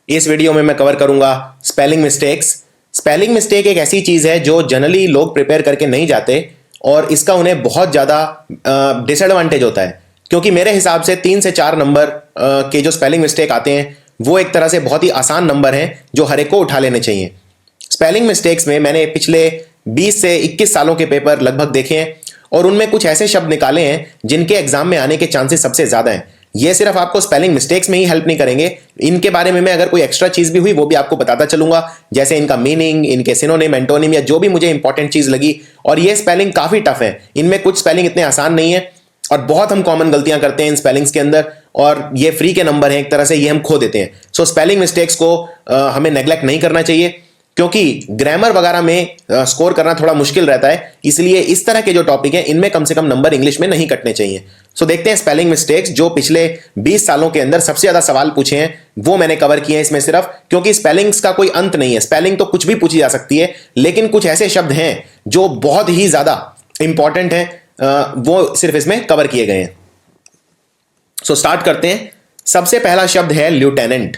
इस वीडियो में मैं कवर करूंगा स्पेलिंग मिस्टेक्स। स्पेलिंग मिस्टेक एक ऐसी चीज़ है जो जनरली लोग प्रिपेयर करके नहीं जाते और इसका उन्हें बहुत ज़्यादा डिसएडवांटेज होता है, क्योंकि मेरे हिसाब से 3 से 4 नंबर के जो स्पेलिंग मिस्टेक आते हैं वो एक तरह से बहुत ही आसान नंबर हैं जो हर एक को उठा लेने चाहिए। स्पेलिंग मिस्टेक्स में मैंने पिछले 20 से 21 सालों के पेपर लगभग देखे हैं और उनमें कुछ ऐसे शब्द निकाले हैं जिनके एग्जाम में आने के चांसेस सबसे ज़्यादा हैं। ये सिर्फ आपको स्पेलिंग मिस्टेक्स में ही हेल्प नहीं करेंगे, इनके बारे में मैं अगर कोई एक्स्ट्रा चीज़ भी हुई वो भी आपको बताता चलूंगा, जैसे इनका मीनिंग, इनके सिनोनिम, एंटोनिम या जो भी मुझे इंपॉर्टेंट चीज़ लगी। और ये स्पेलिंग काफ़ी टफ है, इनमें कुछ स्पेलिंग इतने आसान नहीं है और बहुत हम कॉमन गलतियां करते हैं इन स्पेलिंग्स के अंदर, और ये फ्री के नंबर हैं एक तरह से, ये हम खो देते हैं। सो स्पेलिंग मिस्टेक्स को हमें नेग्लेक्ट नहीं करना चाहिए, क्योंकि ग्रामर वगैरह में स्कोर करना थोड़ा मुश्किल रहता है, इसलिए इस तरह के जो टॉपिक हैं इनमें कम से कम नंबर इंग्लिश में नहीं कटने चाहिए। सो देखते हैं स्पेलिंग मिस्टेक्स जो पिछले 20 सालों के अंदर सबसे ज्यादा सवाल पूछे हैं वो मैंने कवर किए हैं इसमें सिर्फ, क्योंकि स्पेलिंग्स का कोई अंत नहीं है, स्पेलिंग तो कुछ भी पूछी जा सकती है, लेकिन कुछ ऐसे शब्द हैं जो बहुत ही ज्यादा इंपॉर्टेंट हैं, वो सिर्फ इसमें कवर किए गए हैं। सो स्टार्ट करते हैं। सबसे पहला शब्द है ल्यूटेनेंट।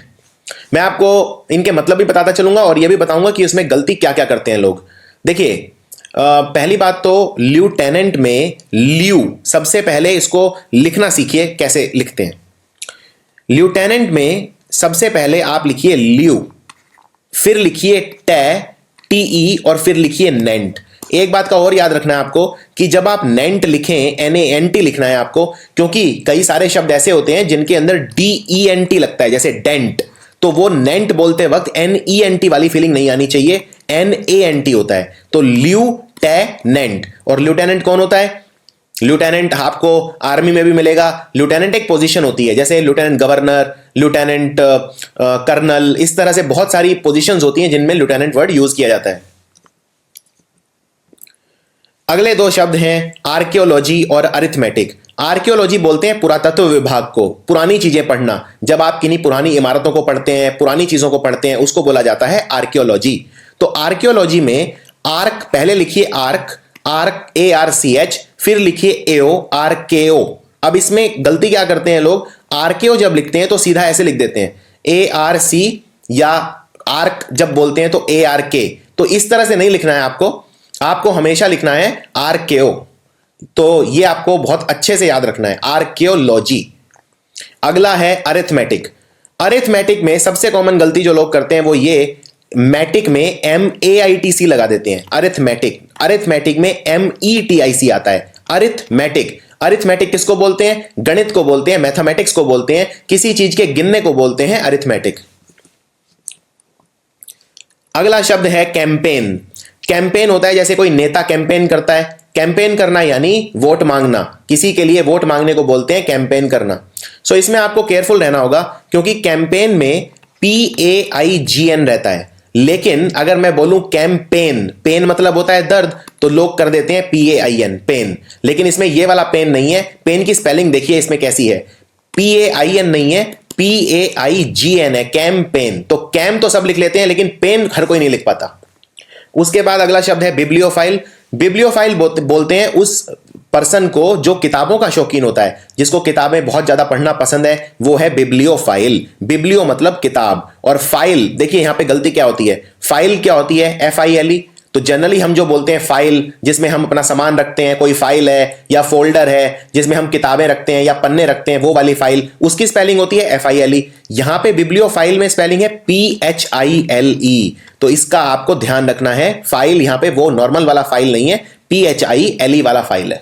मैं आपको इनके मतलब भी बताता चलूंगा और यह भी बताऊंगा कि उसमें गलती क्या क्या करते हैं लोग। देखिए, पहली बात तो ल्यूटेनेंट में ल्यू, सबसे पहले इसको लिखना सीखिए कैसे लिखते हैं। ल्यूटेनेंट में सबसे पहले आप लिखिए ल्यू, फिर लिखिए टी और फिर लिखिए नेंट। एक बात का और याद रखना है आपको कि जब आप नेंट लिखें, NANT लिखना है आपको, क्योंकि कई सारे शब्द ऐसे होते हैं जिनके अंदर DENT लगता है, जैसे डेंट, तो वो नेंट बोलते वक्त NENT वाली फीलिंग नहीं आनी चाहिए, NANT होता है। तो ल्यूटेनेंट। और ल्यूटेनेंट कौन होता है? ल्यूटेनेंट आपको आर्मी में भी मिलेगा। ल्यूटेनेंट एक पोजीशन होती है, जैसे ल्यूटेनेंट गवर्नर, ल्यूटेनेंट कर्नल, इस तरह से बहुत सारी पोजीशंस होती हैं जिनमें ल्यूटेनेंट वर्ड यूज किया जाता है। अगले दो शब्द हैं आर्कियोलॉजी और अरिथमेटिक। आर्कियोलॉजी बोलते हैं पुरातत्व विभाग को, पुरानी चीजें पढ़ना। जब आप किन्हीं पुरानी इमारतों को पढ़ते हैं, पुरानी चीजों को पढ़ते हैं, उसको बोला जाता है आर्कियोलॉजी। तो आर्कियोलॉजी में आर्क, पहले लिखिए आर्क, ARCH, फिर लिखिए ARKO। अब इसमें गलती क्या करते हैं लोग, आर्कियो जब लिखते हैं तो सीधा ऐसे लिख देते हैं ARC, या आर्क जब बोलते हैं तो ARK। तो इस तरह से नहीं लिखना है आपको हमेशा लिखना है आर्कियो। तो ये आपको बहुत अच्छे से याद रखना है, आर्कियोलॉजी। अगला है अरिथमेटिक। अरिथमेटिक में सबसे कॉमन गलती जो लोग करते हैं वो ये, मैटिक में MAITC लगा देते हैं, अरिथमेटिक में METIC आता है, अरिथमेटिक। अरिथमेटिक किसको बोलते हैं? गणित को बोलते हैं, मैथमेटिक्स को बोलते हैं, किसी चीज के गिनने को बोलते हैं अरिथमेटिक। अगला शब्द है कैंपेन। कैंपेन होता है जैसे कोई नेता कैंपेन करता है, कैंपेन करना यानी वोट मांगना, किसी के लिए वोट मांगने को बोलते हैं कैंपेन करना। सो इसमें आपको केयरफुल रहना होगा, क्योंकि कैंपेन में PAIGN रहता है, लेकिन अगर मैं बोलूं कैंपेन, पेन मतलब होता है दर्द, तो लोग कर देते हैं PAIN, पेन। लेकिन इसमें ये वाला पेन नहीं है, पेन की स्पेलिंग देखिए इसमें कैसी है, PAIN नहीं है, PAIGN है, कैंपेन। तो कैम तो सब लिख लेते हैं, लेकिन पेन हर कोई नहीं लिख पाता। उसके बाद अगला शब्द है बिब्लियोफाइल। बिब्लियोफाइल बोलते हैं उस पर्सन को जो किताबों का शौकीन होता है, जिसको किताबें बहुत ज्यादा पढ़ना पसंद है, वो है बिब्लियोफाइल। बिब्लियो मतलब किताब, और फाइल, देखिए यहां पे गलती क्या होती है, फाइल क्या होती है? FILE। तो जनरली हम जो बोलते हैं फाइल, जिसमें हम अपना सामान रखते हैं, कोई फाइल है या फोल्डर है जिसमें हम किताबें रखते हैं या पन्ने रखते हैं, वो वाली फाइल, उसकी स्पेलिंग होती है FILE। यहां पे बिब्लियोफाइल में स्पेलिंग है PHILE। तो इसका आपको ध्यान रखना है, फाइल यहां पे वो नॉर्मल वाला फाइल नहीं है, PHILE वाला फाइल है।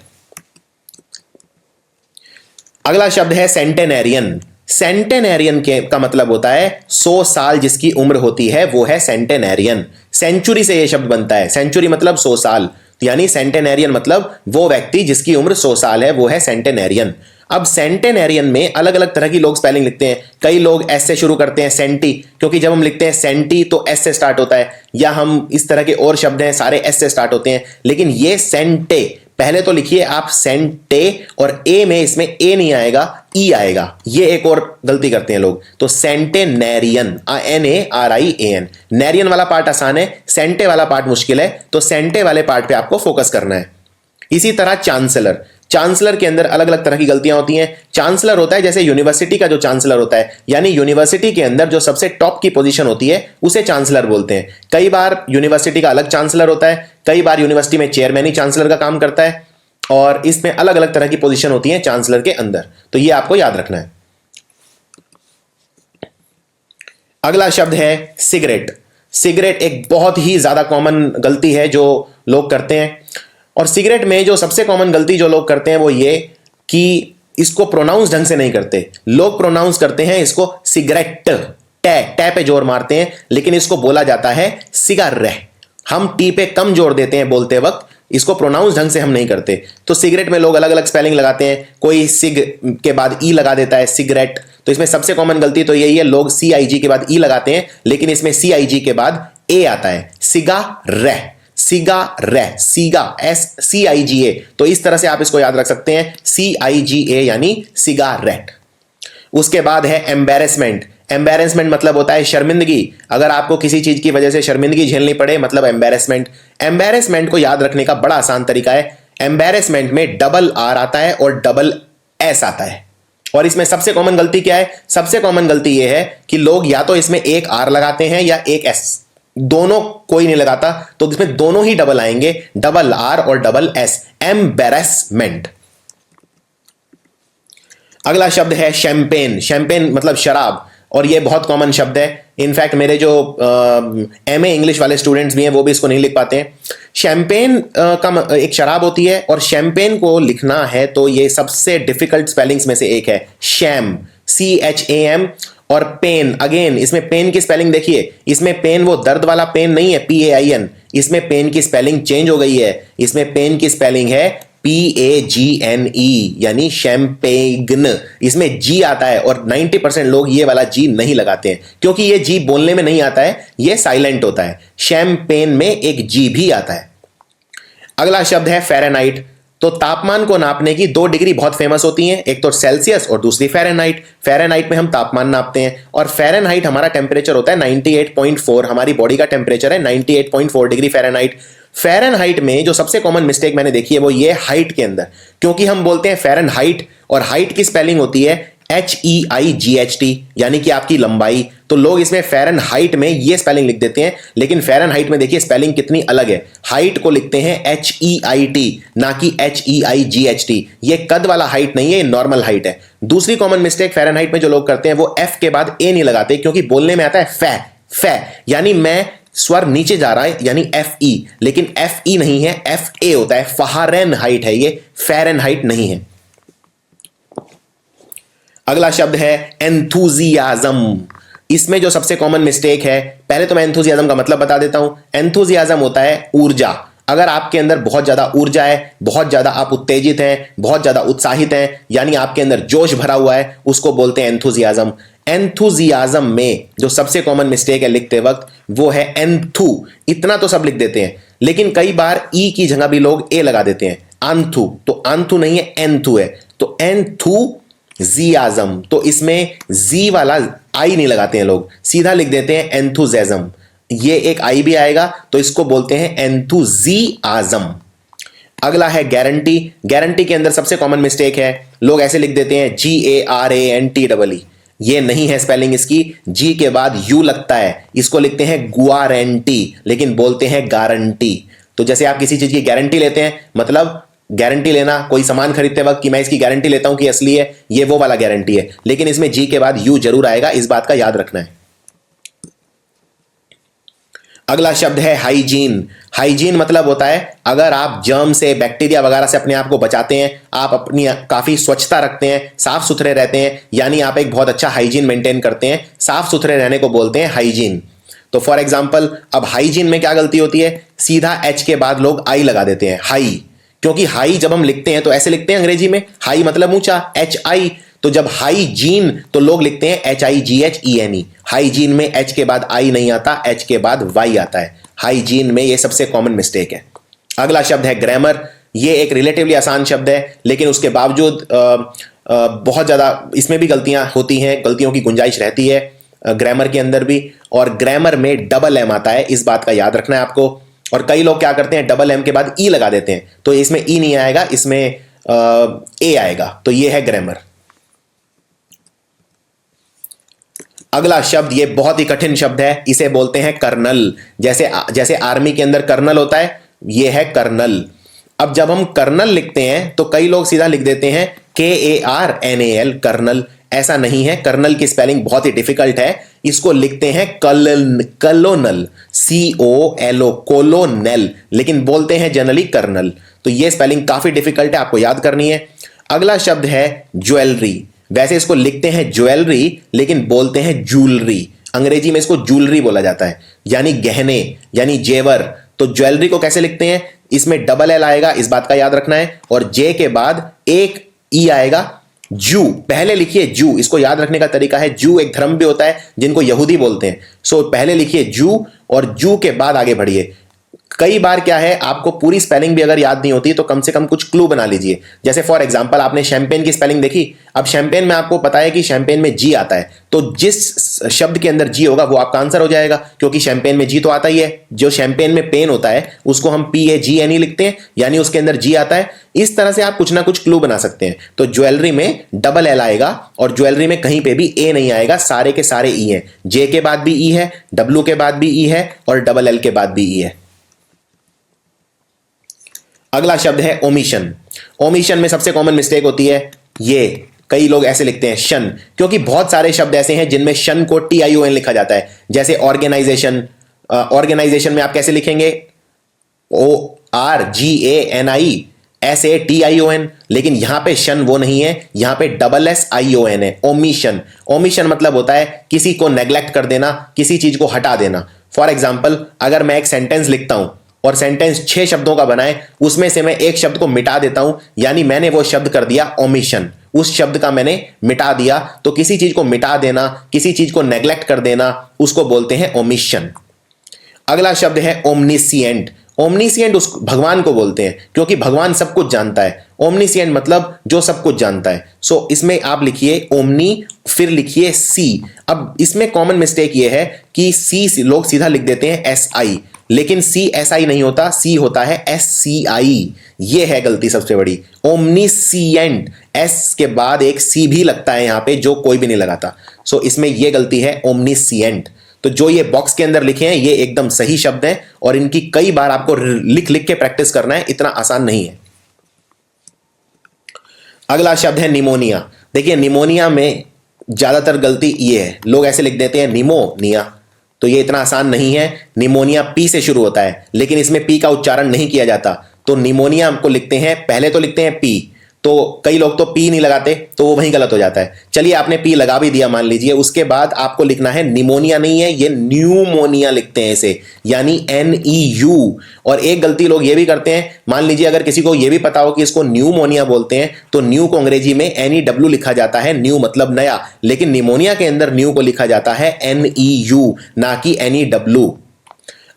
अगला शब्द है सेंटेनेरियन। सेंटेनेरियन का मतलब होता है 100 साल जिसकी उम्र होती है, वो है सेंटेनेरियन। सेंचुरी से यह शब्द बनता है, सेंचुरी मतलब 100 साल, यानी सेंटेनेरियन मतलब वो व्यक्ति जिसकी उम्र 100 साल है, वो है सेंटेनेरियन। अब सेंटेनेरियन में अलग अलग तरह की लोग स्पेलिंग लिखते हैं। कई लोग एस से शुरू करते हैं, सेंटी, क्योंकि जब हम लिखते हैं सेंटी तो एस से स्टार्ट होता है, या हम इस तरह के और शब्द हैं सारे एस से स्टार्ट होते हैं, लेकिन ये सेंटे। पहले तो लिखिए आप सेंटे, और ए में इसमें ए नहीं आएगा, ई आएगा। ये एक और गलती करते हैं लोग। तो सेंटेनेरियन, NARIAN। नेरियन वाला पार्ट आसान है, सेंटे वाला पार्ट मुश्किल है, तो सेंटे वाले पार्ट पे आपको फोकस करना है। इसी तरह चांसलर। चांसलर के अंदर अलग अलग तरह की गलतियां होती हैं। चांसलर होता है जैसे यूनिवर्सिटी का जो चांसलर होता है, यानी यूनिवर्सिटी के अंदर जो सबसे टॉप की पोजीशन होती है उसे चांसलर बोलते हैं। कई बार यूनिवर्सिटी का अलग चांसलर होता है, कई बार यूनिवर्सिटी में चेयरमैन ही चांसलर का काम करता है, और इसमें अलग अलग तरह की पोजीशन होती है चांसलर के अंदर। तो यह आपको याद रखना है। अगला शब्द है सिगरेट। सिगरेट एक बहुत ही ज्यादा कॉमन गलती है जो लोग करते हैं, और सिगरेट में जो सबसे कॉमन गलती जो लोग करते हैं वो ये कि इसको प्रोनाउंस ढंग से नहीं करते। लोग प्रोनाउंस करते हैं इसको सिगरेट, टे पे जोर मारते हैं, लेकिन इसको बोला जाता है सिगारेट। हम टी पे कम जोर देते हैं बोलते वक्त, इसको प्रोनाउंस ढंग से हम नहीं करते। तो सिगरेट में लोग अलग अलग स्पेलिंग लगाते हैं, कोई सिग के बाद ई लगा देता है, सिगरेट। तो इसमें सबसे कॉमन गलती तो यही है, लोग सी आई जी के बाद ई लगाते हैं, लेकिन इसमें सी आई जी के बाद ए आता है, सिगारेट, सिगारेट, सिगा, एस सी आई जी ए। तो इस तरह से आप इसको याद रख सकते हैं, सी आई जी ए यानी सिगारेट। उसके बाद है एम्बैरेसमेंट। एम्बैरेसमेंट मतलब होता है शर्मिंदगी। अगर आपको किसी चीज की वजह से शर्मिंदगी झेलनी पड़े, मतलब एम्बैरेसमेंट। एम्बैरेसमेंट को याद रखने का बड़ा आसान तरीका है, एम्बैरेसमेंट में डबल आर आता है और डबल एस आता है। और इसमें सबसे कॉमन गलती क्या है? सबसे कॉमन गलती यह है कि लोग या तो इसमें एक आर लगाते हैं या एक एस, दोनों कोई नहीं लगाता, तो इसमें दोनों ही डबल आएंगे, डबल आर और डबल एस, एम्बैरेसमेंट। अगला शब्द है शैंपेन। शैंपेन मतलब शराब, और ये बहुत कॉमन शब्द है। इनफैक्ट मेरे जो एमए इंग्लिश वाले स्टूडेंट्स भी हैं वो भी इसको नहीं लिख पाते हैं। शैंपेन का एक शराब होती है, और शैंपेन को लिखना है तो ये सबसे डिफिकल्ट स्पेलिंग्स में से एक है, शैम, CHAM। और पेन, अगेन इसमें पेन की स्पेलिंग देखिए, इसमें पेन वो दर्द वाला पेन नहीं है, PAIN। इसमें पेन की स्पेलिंग चेंज हो गई है, इसमें पेन की स्पेलिंग है PAGNE यानी शैम्पेन। इसमें जी आता है, और 90% लोग ये वाला जी नहीं लगाते हैं, क्योंकि ये जी बोलने में नहीं आता है, ये साइलेंट होता है। शैम्पेन में एक जी भी आता है। अगला शब्द है फ़ारेनहाइट। तो तापमान को नापने की 2 डिग्री बहुत फेमस होती हैं, एक तो सेल्सियस और दूसरी फ़ारेनहाइट। फ़ारेनहाइट में हम तापमान नापते हैं, और फ़ारेनहाइट हमारा टेम्परेचर होता है 98.4, हमारी बॉडी का टेम्परेचर है 98.4 डिग्री फ़ारेनहाइट। फ़ारेनहाइट में जो सबसे कॉमन मिस्टेक मैंने देखी है वो ये हाइट के अंदर, क्योंकि हम बोलते हैं फ़ारेनहाइट, और हाइट की स्पेलिंग होती है HEIGHT यानी कि आपकी लंबाई। तो लोग इसमें फ़ारेनहाइट में ये स्पेलिंग लिख देते हैं, लेकिन फ़ारेनहाइट में देखिए स्पेलिंग कितनी अलग है। हाइट को लिखते हैं HEIT ना कि HEIGHT। ये कद वाला हाइट नहीं है, ये नॉर्मल हाइट है। दूसरी कॉमन मिस्टेक फ़ारेनहाइट में जो लोग करते हैं वो F के बाद ए नहीं लगाते, क्योंकि बोलने में आता है फै फै, यानी मैं स्वर नीचे जा रहा है यानी FE, लेकिन FE नहीं है, FA होता है, फ़ारेनहाइट है ये, फ़ारेनहाइट नहीं है। अगला शब्द है एंथुजियाज्म। इसमें जो सबसे कॉमन मिस्टेक है, पहले तो मैं एंथुजियाज्म का मतलब बता देता हूं। एंथुजियाज्म होता है ऊर्जा। अगर आपके अंदर बहुत ज्यादा ऊर्जा है, बहुत ज्यादा आप उत्तेजित हैं, बहुत ज्यादा उत्साहित हैं, यानी आपके अंदर जोश भरा हुआ है, उसको बोलते हैं एंथुजियाज्म। एंथुजियाज्म में जो सबसे कॉमन मिस्टेक है लिखते वक्त वो है एंथु। इतना तो सब लिख देते हैं, लेकिन कई बार ई की जगह भी लोग ए लगा देते हैं, आंथु। तो आंथु नहीं है, एंथु है। तो एंथुजियाज्म, तो इसमें जी वाला आई नहीं लगाते हैं लोग, सीधा लिख देते हैं एंथुजियाज्म। ये एक आई भी आएगा, तो इसको बोलते हैं एंथुजियाज्म। अगला है गारंटी। गारंटी के अंदर सबसे कॉमन मिस्टेक है, लोग ऐसे लिख देते हैं GARANTEE। ये नहीं है स्पेलिंग इसकी, जी के बाद यू लगता है, इसको लिखते हैं गुआरेंटी, लेकिन बोलते हैं गारंटी। तो जैसे आप किसी चीज की गारंटी लेते हैं, मतलब गारंटी लेना कोई सामान खरीदते वक्त कि मैं इसकी गारंटी लेता हूं कि असली है, ये वो वाला गारंटी है, लेकिन इसमें जी के बाद यू जरूर आएगा, इस बात का याद रखना है। अगला शब्द है हाइजीन। हाइजीन मतलब होता है अगर आप जर्म से, बैक्टीरिया वगैरह से अपने आप को बचाते हैं, आप अपनी काफी स्वच्छता रखते हैं, साफ सुथरे रहते हैं, यानी आप एक बहुत अच्छा हाइजीन मेंटेन करते हैं, साफ सुथरे रहने को बोलते हैं हाइजीन। तो फॉर एग्जाम्पल, अब हाइजीन में क्या गलती होती है, सीधा एच के बाद लोग आई लगा देते हैं, हाई। क्योंकि हाई जब हम लिखते हैं तो ऐसे लिखते हैं अंग्रेजी में, हाई मतलब ऊंचा, HI। तो जब हाइजीन तो लोग लिखते हैं HIGHENE। हाइजीन में एच के बाद आई नहीं आता, एच के बाद वाई आता है। हाइजीन में ये सबसे कॉमन मिस्टेक है। अगला शब्द है ग्रामर। ये एक रिलेटिवली आसान शब्द है, लेकिन उसके बावजूद बहुत ज़्यादा इसमें भी गलतियां होती हैं, गलतियों की गुंजाइश रहती है ग्रामर के अंदर भी। और ग्रामर में डबल एम आता है, इस बात का याद रखना है आपको। और कई लोग क्या करते हैं, डबल एम के बाद ई लगा देते हैं, तो इसमें ई नहीं आएगा, इसमें ए आएगा। तो ये है ग्रामर। अगला शब्द, ये बहुत ही कठिन शब्द है, इसे बोलते हैं कर्नल। जैसे जैसे आर्मी के अंदर कर्नल होता है, ये है कर्नल। अब जब हम कर्नल लिखते हैं तो कई लोग सीधा लिख देते हैं KARNAL, कर्नल। ऐसा नहीं है, कर्नल की स्पेलिंग बहुत ही डिफिकल्ट है। इसको लिखते हैं कलोनल, COLO, कोलोनेल, लेकिन बोलते हैं जनरली कर्नल। तो ये स्पेलिंग काफी डिफिकल्ट है, आपको याद करनी है। अगला शब्द है ज्वेलरी। वैसे इसको लिखते हैं ज्वेलरी, लेकिन बोलते हैं जूलरी। अंग्रेजी में इसको जूलरी बोला जाता है, यानी गहने, यानी जेवर। तो ज्वेलरी को कैसे लिखते हैं? इसमें डबल एल आएगा, इस बात का याद रखना है, और जे के बाद एक ई आएगा। जू, पहले लिखिए जू, इसको याद रखने का तरीका है, जू एक धर्म भी होता है जिनको यहूदी बोलते हैं। सो पहले लिखिए जू और जू के बाद आगे बढ़िए। कई बार क्या है, आपको पूरी स्पेलिंग भी अगर याद नहीं होती तो कम से कम कुछ क्लू बना लीजिए। जैसे फॉर एग्जांपल आपने शैंपेन की स्पेलिंग देखी, अब शैंपेन में आपको पता है कि शैंपेन में जी आता है, तो जिस शब्द के अंदर जी होगा वो आपका आंसर हो जाएगा, क्योंकि शैंपेन में जी तो आता ही है। जो शैंपेन में पेन होता है उसको हम PAGNE लिखते हैं, यानी उसके अंदर जी आता है। इस तरह से आप कुछ ना कुछ क्लू बना सकते हैं। तो ज्वेलरी में डबल एल आएगा, और ज्वेलरी में कहीं पे भी ए नहीं आएगा, सारे के सारे ई हैं। जे के बाद भी ई है, डब्ल्यू के बाद भी ई है, और डबल एल के बाद भी ई है। अगला शब्द है ओमिशन। ओमिशन में सबसे कॉमन मिस्टेक होती है ये, कई लोग ऐसे लिखते हैं शन, क्योंकि बहुत सारे शब्द ऐसे हैं जिनमें शन को TION लिखा जाता है। जैसे ऑर्गेनाइजेशन, ऑर्गेनाइजेशन में आप कैसे लिखेंगे? ORGANISATION, लेकिन यहां पे शन वो नहीं है, यहां पे SSION है, ओमिशन। ओमिशन मतलब होता है किसी को नेग्लेक्ट कर देना, किसी चीज को हटा देना। फॉर एग्जाम्पल, अगर मैं एक सेंटेंस लिखता हूं और सेंटेंस 6 शब्दों का बनाए, उसमें से मैं एक शब्द को मिटा देता हूं, यानी मैंने वो शब्द कर दिया ओमिशन, उस शब्द का मैंने मिटा दिया। तो किसी चीज को मिटा देना, किसी चीज को नेग्लेक्ट कर देना, उसको बोलते हैं ओमिशन। अगला शब्द है ओमनिसिएंट। ओमनिसिएंट उस भगवान को बोलते हैं, क्योंकि भगवान सब कुछ जानता है। ओमनिसिएंट मतलब जो सब कुछ जानता है। सो इसमें आप लिखिए ओमनी, फिर लिखिए सी। अब इसमें कॉमन मिस्टेक ये है कि सी लोग सीधा लिख देते हैं SI, लेकिन CSI नहीं होता, C होता है SCI। ये है गलती सबसे बड़ी। ओमनिसिएंट, S के बाद एक C भी लगता है यहां पे, जो कोई भी नहीं लगाता। सो इसमें ये गलती है, ओमनिसिएंट। तो जो ये बॉक्स के अंदर लिखे हैं ये एकदम सही शब्द हैं, और इनकी कई बार आपको लिख लिख के प्रैक्टिस करना है, इतना आसान नहीं है। अगला शब्द है निमोनिया। देखिए निमोनिया में ज्यादातर गलती ये है, लोग ऐसे लिख देते हैं निमोनिया, तो ये इतना आसान नहीं है। निमोनिया P से शुरू होता है, लेकिन इसमें P का उच्चारण नहीं किया जाता। तो निमोनिया हमको लिखते हैं, पहले तो लिखते हैं P, तो कई लोग तो P नहीं लगाते, तो वो वहीं गलत हो जाता है। चलिए आपने P लगा भी दिया मान लीजिए, उसके बाद आपको लिखना है निमोनिया नहीं है, ये न्यूमोनिया लिखते हैं इसे, यानी NEU। और एक गलती लोग ये भी करते हैं, मान लीजिए अगर किसी को ये भी पता हो कि इसको न्यूमोनिया बोलते हैं, तो न्यू को अंग्रेजी में NEW लिखा जाता है, न्यू मतलब नया, लेकिन निमोनिया के अंदर न्यू को लिखा जाता है NEU, ना कि NEW।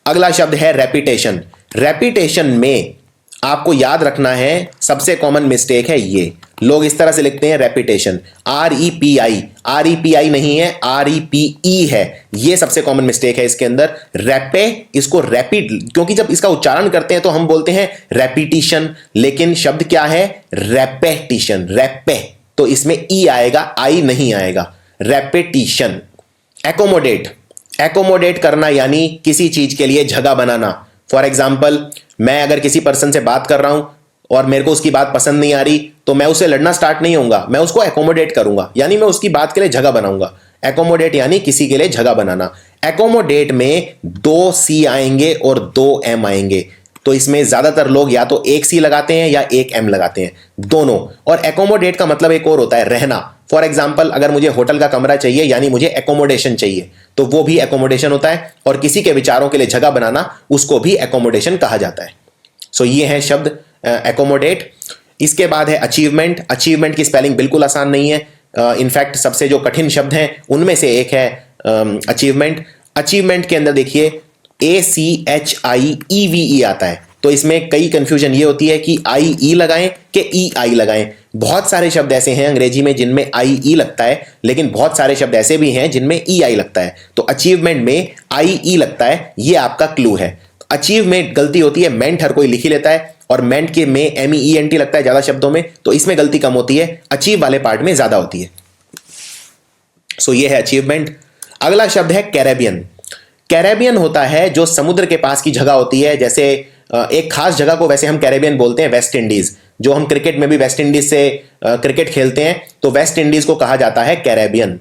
अगला शब्द है रेपिटेशन। रेपिटेशन में आपको याद रखना है, सबसे कॉमन मिस्टेक है ये, लोग इस तरह से लिखते हैं रेपिटेशन, REPI नहीं है, REPE है। ये सबसे कॉमन मिस्टेक है इसके अंदर। रेपे, इसको रैपिड, क्योंकि जब इसका उच्चारण करते हैं तो हम बोलते हैं रेपिटिशन, लेकिन शब्द क्या है? रेपेटिशन, रेपे, तो इसमें ई आएगा, आई नहीं आएगा, रेपेटिशन। एकोमोडेट, एकोमोडेट करना यानी किसी चीज के लिए जगह बनाना। फॉर एग्जाम्पल, मैं अगर किसी पर्सन से बात कर रहा हूं और मेरे को उसकी बात पसंद नहीं आ रही, तो मैं उससे लड़ना स्टार्ट नहीं होऊंगा, मैं उसको एकोमोडेट करूंगा, यानी मैं उसकी बात के लिए जगह बनाऊंगा। एकोमोडेट यानी किसी के लिए जगह बनाना। एकोमोडेट में 2 C आएंगे और 2 M आएंगे, तो इसमें ज्यादातर लोग या तो एक C लगाते हैं या एक M लगाते हैं, दोनों। और एकोमोडेट का मतलब एक और होता है, रहना। फॉर एग्जाम्पल, अगर मुझे होटल का कमरा चाहिए, यानी मुझे एकोमोडेशन चाहिए, तो वो भी एकोमोडेशन होता है। और किसी के विचारों के लिए जगह बनाना, उसको भी एकोमोडेशन कहा जाता है। सो ये है शब्द एकोमोडेट। इसके बाद है अचीवमेंट। अचीवमेंट की स्पेलिंग बिल्कुल आसान नहीं है, इनफैक्ट सबसे जो कठिन शब्द हैं उनमें से एक है अचीवमेंट। अचीवमेंट के अंदर देखिए ACHIEVE आता है, तो इसमें कई कंफ्यूजन ये होती है कि IE लगाएं कि EI लगाएं। बहुत सारे शब्द ऐसे हैं अंग्रेजी में जिनमें IE लगता है, लेकिन बहुत सारे शब्द ऐसे भी हैं जिनमें EI लगता है। तो अचीवमेंट में IE लगता है, ये आपका क्लू है। अचीव में गलती होती है, मेंट हर कोई लिख ही लेता है, और मेंट के में MEENT लगता है ज्यादा शब्दों में, तो इसमें गलती कम होती है, अचीव वाले पार्ट में ज्यादा होती है। सो ये है अचीवमेंट। अगला शब्द है कैरेबियन। कैरेबियन होता है जो समुद्र के पास की जगह होती है, जैसे एक खास जगह को वैसे हम कैरेबियन बोलते हैं वेस्ट इंडीज, जो हम क्रिकेट में भी वेस्ट इंडीज से क्रिकेट खेलते हैं, तो वेस्ट इंडीज को कहा जाता है कैरेबियन।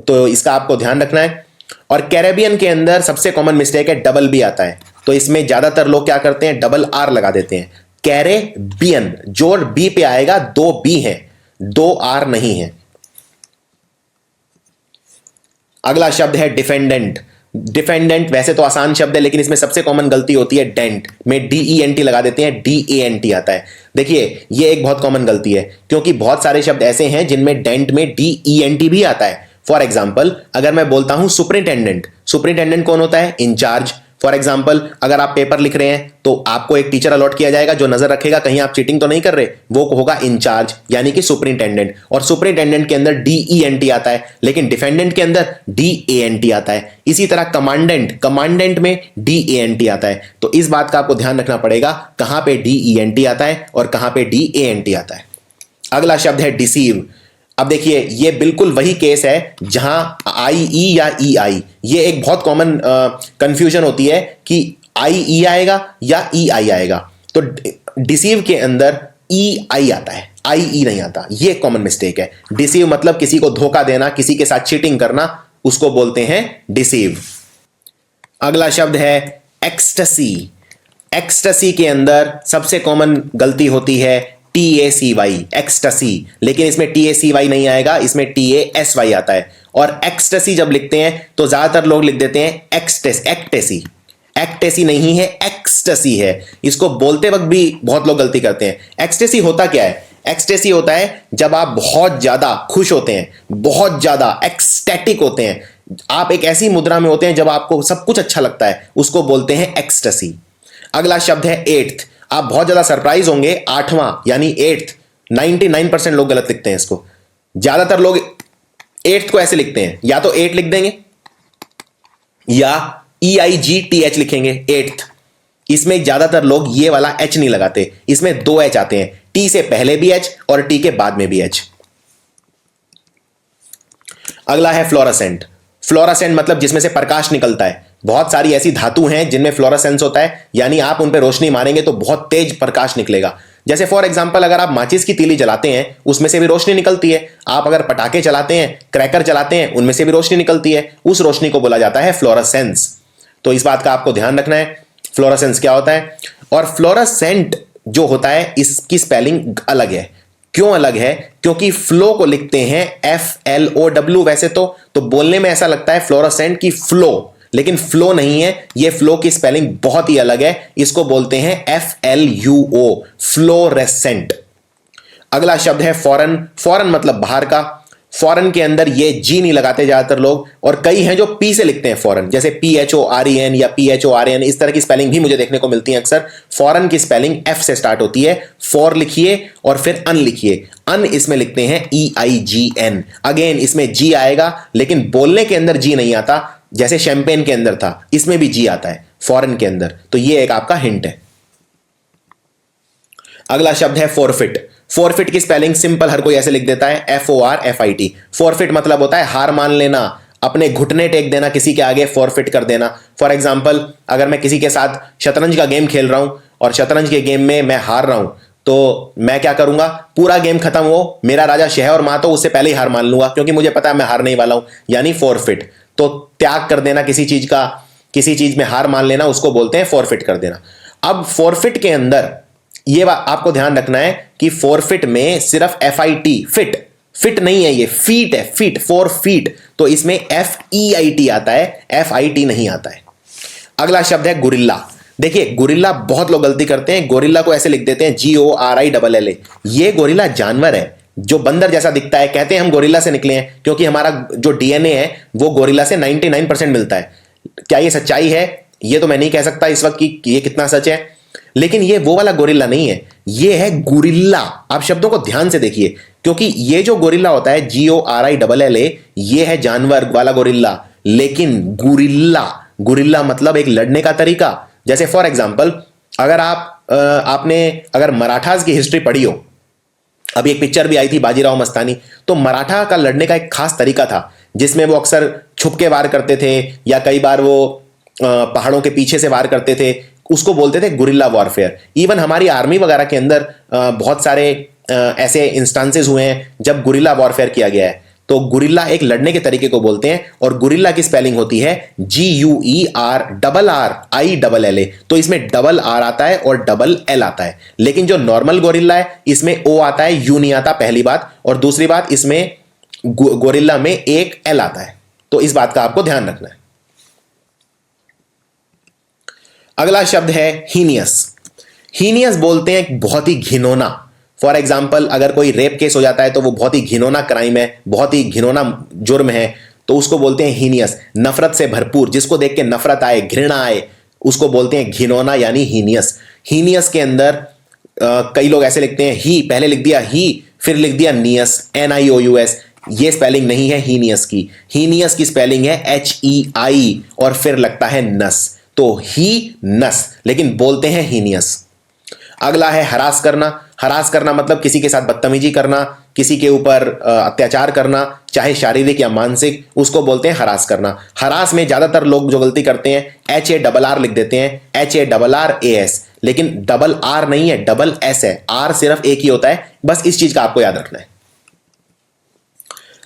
तो इसका आपको ध्यान रखना है। और कैरेबियन के अंदर सबसे कॉमन मिस्टेक है डबल बी आता है, तो इसमें ज्यादातर लोग क्या करते हैं, डबल आर लगा देते हैं। कैरेबियन, जोर बी पे आएगा, दो बी है, दो आर नहीं है। अगला शब्द है डिफेंडेंट। डिफेंडेंट वैसे तो आसान शब्द है, लेकिन इसमें सबसे कॉमन गलती होती है डेंट में DENT लगा देते हैं, DANT आता है। देखिए ये एक बहुत कॉमन गलती है, क्योंकि बहुत सारे शब्द ऐसे हैं जिनमें डेंट में DENT भी आता है। फॉर एग्जाम्पल अगर मैं बोलता हूं सुपरिंटेंडेंट, सुपरिंटेंडेंट कौन होता है, इंचार्ज। फॉर एग्जाम्पल अगर आप पेपर लिख रहे हैं तो आपको एक टीचर अलॉट किया जाएगा जो नजर रखेगा कहीं आप चीटिंग तो नहीं कर रहे, वो होगा इंचार्ज यानी कि सुपरिंटेंडेंट। और सुपरिंटेंडेंट के अंदर DENT आता है, लेकिन डिफेंडेंट के अंदर DANT आता है। इसी तरह कमांडेंट, कमांडेंट में DANT आता है। तो इस बात का आपको ध्यान रखना पड़ेगा कहां पे DENT आता है और कहां पे DANT आता है। अगला शब्द है डिसीव। अब देखिए ये बिल्कुल वही केस है जहां IE या EI, ये एक बहुत कॉमन कंफ्यूजन होती है कि IE आएगा या EI आएगा। तो डिसीव के अंदर EI आता है, IE नहीं आता, ये कॉमन मिस्टेक है। डिसीव मतलब किसी को धोखा देना, किसी के साथ चीटिंग करना, उसको बोलते हैं डिसीव। अगला शब्द है एक्सटसी। एक्सटसी के अंदर सबसे कॉमन गलती होती है TACY, एक्सटसी, लेकिन इसमें TACY नहीं आएगा, इसमें TASY आता है। और एक्सटसी जब लिखते हैं तो ज्यादातर लोग लिख देते हैं एक्टेसी। एक्टेसी नहीं है, एक्सटसी है। इसको बोलते वक्त भी बहुत लोग गलती करते हैं। एक्सटेसी होता क्या है, एक्सटेसी होता है जब आप बहुत ज्यादा खुश होते हैं, बहुत ज्यादा एक्सटैटिक होते हैं, आप एक ऐसी मुद्रा में होते हैं जब आपको सब कुछ अच्छा लगता है, उसको बोलते हैं एक्सटसी। अगला शब्द है एट्थ। आप बहुत ज्यादा सरप्राइज होंगे, आठवां यानी एट्थ, 99% लोग गलत लिखते हैं इसको। ज्यादातर लोग एट्थ को ऐसे लिखते हैं, या तो 8 लिख देंगे या EIGTH लिखेंगे, एट्थ। इसमें ज्यादातर लोग ये वाला H नहीं लगाते, इसमें 2 H आते हैं, T से पहले भी H और T के बाद में भी H। अगला है फ्लोरोसेंट। फ्लोरोसेंट मतलब जिसमें से प्रकाश निकलता है। बहुत सारी ऐसी धातु हैं जिनमें फ्लोरोसेंस होता है, यानी आप उन पर रोशनी मारेंगे तो बहुत तेज प्रकाश निकलेगा। जैसे फॉर एग्जांपल अगर आप माचिस की तीली जलाते हैं उसमें से भी रोशनी निकलती है, आप अगर पटाखे चलाते हैं, क्रैकर चलाते हैं, उनमें से भी रोशनी निकलती है, उस रोशनी को बोला जाता है फ्लोरोसेंस। तो इस बात का आपको ध्यान रखना है, फ्लोरोसेंस क्या होता है। और फ्लोरोसेंट जो होता है इसकी स्पेलिंग अलग है। क्यों अलग है, क्योंकि फ्लो को लिखते हैं FLOW वैसे तो बोलने में ऐसा लगता है फ्लोरोसेंट की फ्लो, लेकिन फ्लो नहीं है, ये फ्लो की स्पेलिंग बहुत ही अलग है, इसको बोलते हैं FLUO, फ्लोरेसेंट। अगला शब्द है फॉरेन। फॉरेन मतलब बाहर का। फॉरेन के अंदर ये G नहीं लगाते ज्यादातर लोग, और कई हैं जो P से लिखते हैं फॉरेन, जैसे PHOREN या PHORAN, इस तरह की स्पेलिंग भी मुझे देखने को मिलती है अक्सर। फॉरेन की स्पेलिंग F से स्टार्ट होती है, फॉर लिखिए और फिर अन लिखिए। अन इसमें लिखते हैं EIGN। अगेन इसमें G आएगा, लेकिन बोलने के अंदर G नहीं आता, जैसे शैंपेन के अंदर था, इसमें भी G आता है फॉरेन के अंदर। तो ये एक आपका हिंट है। अगला शब्द है फॉरफिट। फॉरफिट की स्पेलिंग सिंपल हर कोई ऐसे लिख देता है FORFIT। फॉरफिट मतलब होता है हार मान लेना, अपने घुटने टेक देना, किसी के आगे फॉरफिट कर देना। फॉर एग्जांपल अगर मैं किसी के साथ शतरंज का गेम खेल रहा हूं और शतरंज के गेम में मैं हार रहा हूं, तो मैं क्या करूंगा, पूरा गेम खत्म हो, मेरा राजा शह और मातो, उससे पहले ही हार मान लूंगा, क्योंकि मुझे पता है मैं हारने वाला हूं, यानी फॉरफिट। तो त्याग कर देना किसी चीज का, किसी चीज में हार मान लेना, उसको बोलते हैं फॉरफिट कर देना। अब फॉरफिट के अंदर ये आपको ध्यान रखना है कि फॉरफिट में सिर्फ FIT, फिट, फिट नहीं है, ये फीट है, फीट, फॉर फीट, तो इसमें FEIT आता है, FIT नहीं आता है। अगला शब्द है गुरिल्ला। देखिए गुरिल्ला बहुत लोग गलती करते हैं, गोरिल्ला को ऐसे लिख देते हैं GORILLA। ये गोरिल्ला जानवर है जो बंदर जैसा दिखता है, कहते हैं हम गोरिल्ला से निकले हैं क्योंकि हमारा जो DNA है वो गोरिल्ला से 99% मिलता है। क्या ये सच्चाई है, ये तो मैं नहीं कह सकता इस वक्त कि ये कितना सच है, लेकिन ये वो वाला गोरिल्ला नहीं है, ये है गुरिल्ला। आप शब्दों को ध्यान से देखिए, क्योंकि ये जो गोरिल्ला होता है GORILLA, ये है जानवर वाला गोरिल्ला, लेकिन गुरिल्ला, गुरिल्ला मतलब एक लड़ने का तरीका। जैसे फॉर एग्जांपल अगर आपने अगर मराठास की हिस्ट्री पढ़ी हो, अभी एक पिक्चर भी आई थी बाजीराव मस्तानी, तो मराठा का लड़ने का एक खास तरीका था जिसमें वो अक्सर छुप के वार करते थे या कई बार वो पहाड़ों के पीछे से वार करते थे, उसको बोलते थे गुरिल्ला वॉरफेयर। इवन हमारी आर्मी वगैरह के अंदर बहुत सारे ऐसे इंस्टांसेस हुए हैं जब गुरिल्ला वॉरफेयर किया गया है। तो गुरिल्ला एक लड़ने के तरीके को बोलते हैं, और गुरिल्ला की स्पेलिंग होती है GUERRRILLA। तो इसमें डबल आर आता है और डबल एल आता है, लेकिन जो नॉर्मल गोरिल्ला है इसमें ओ आता है, यू नहीं आता, पहली बात। और दूसरी बात, इसमें गोरिल्ला में एक एल आता है, तो इस बात का आपको ध्यान रखना है। अगला शब्द है हीनियस। हीनियस बोलते हैं बहुत ही घिनौना। फॉर एग्जाम्पल, अगर कोई रेप केस हो जाता है तो वो बहुत ही घिनौना क्राइम है, बहुत ही घिनौना जुर्म है, तो उसको बोलते हैं हीनियस। नफरत से भरपूर, जिसको देख के नफरत आए, घृणा आए, उसको बोलते हैं घिनौना यानी हीनियस। हीनियस के अंदर कई लोग ऐसे लिखते हैं, ही पहले लिख दिया ही, फिर लिख दिया नियस, NIOUS। ये स्पेलिंग नहीं है हीनियस की। हीनियस की स्पेलिंग है HEI और फिर लगता है नस, तो ही नस, लेकिन बोलते हैं हीनियस। अगला है हरास करना। हरास करना मतलब किसी के साथ बदतमीजी करना, किसी के ऊपर अत्याचार करना, चाहे शारीरिक या मानसिक, उसको बोलते हैं हरास करना। हरास में ज्यादातर लोग जो गलती करते हैं, HARR लिख देते हैं, HARRAS, लेकिन डबल आर नहीं है, डबल एस है। आर सिर्फ एक ही होता है, बस इस चीज का आपको याद रखना है।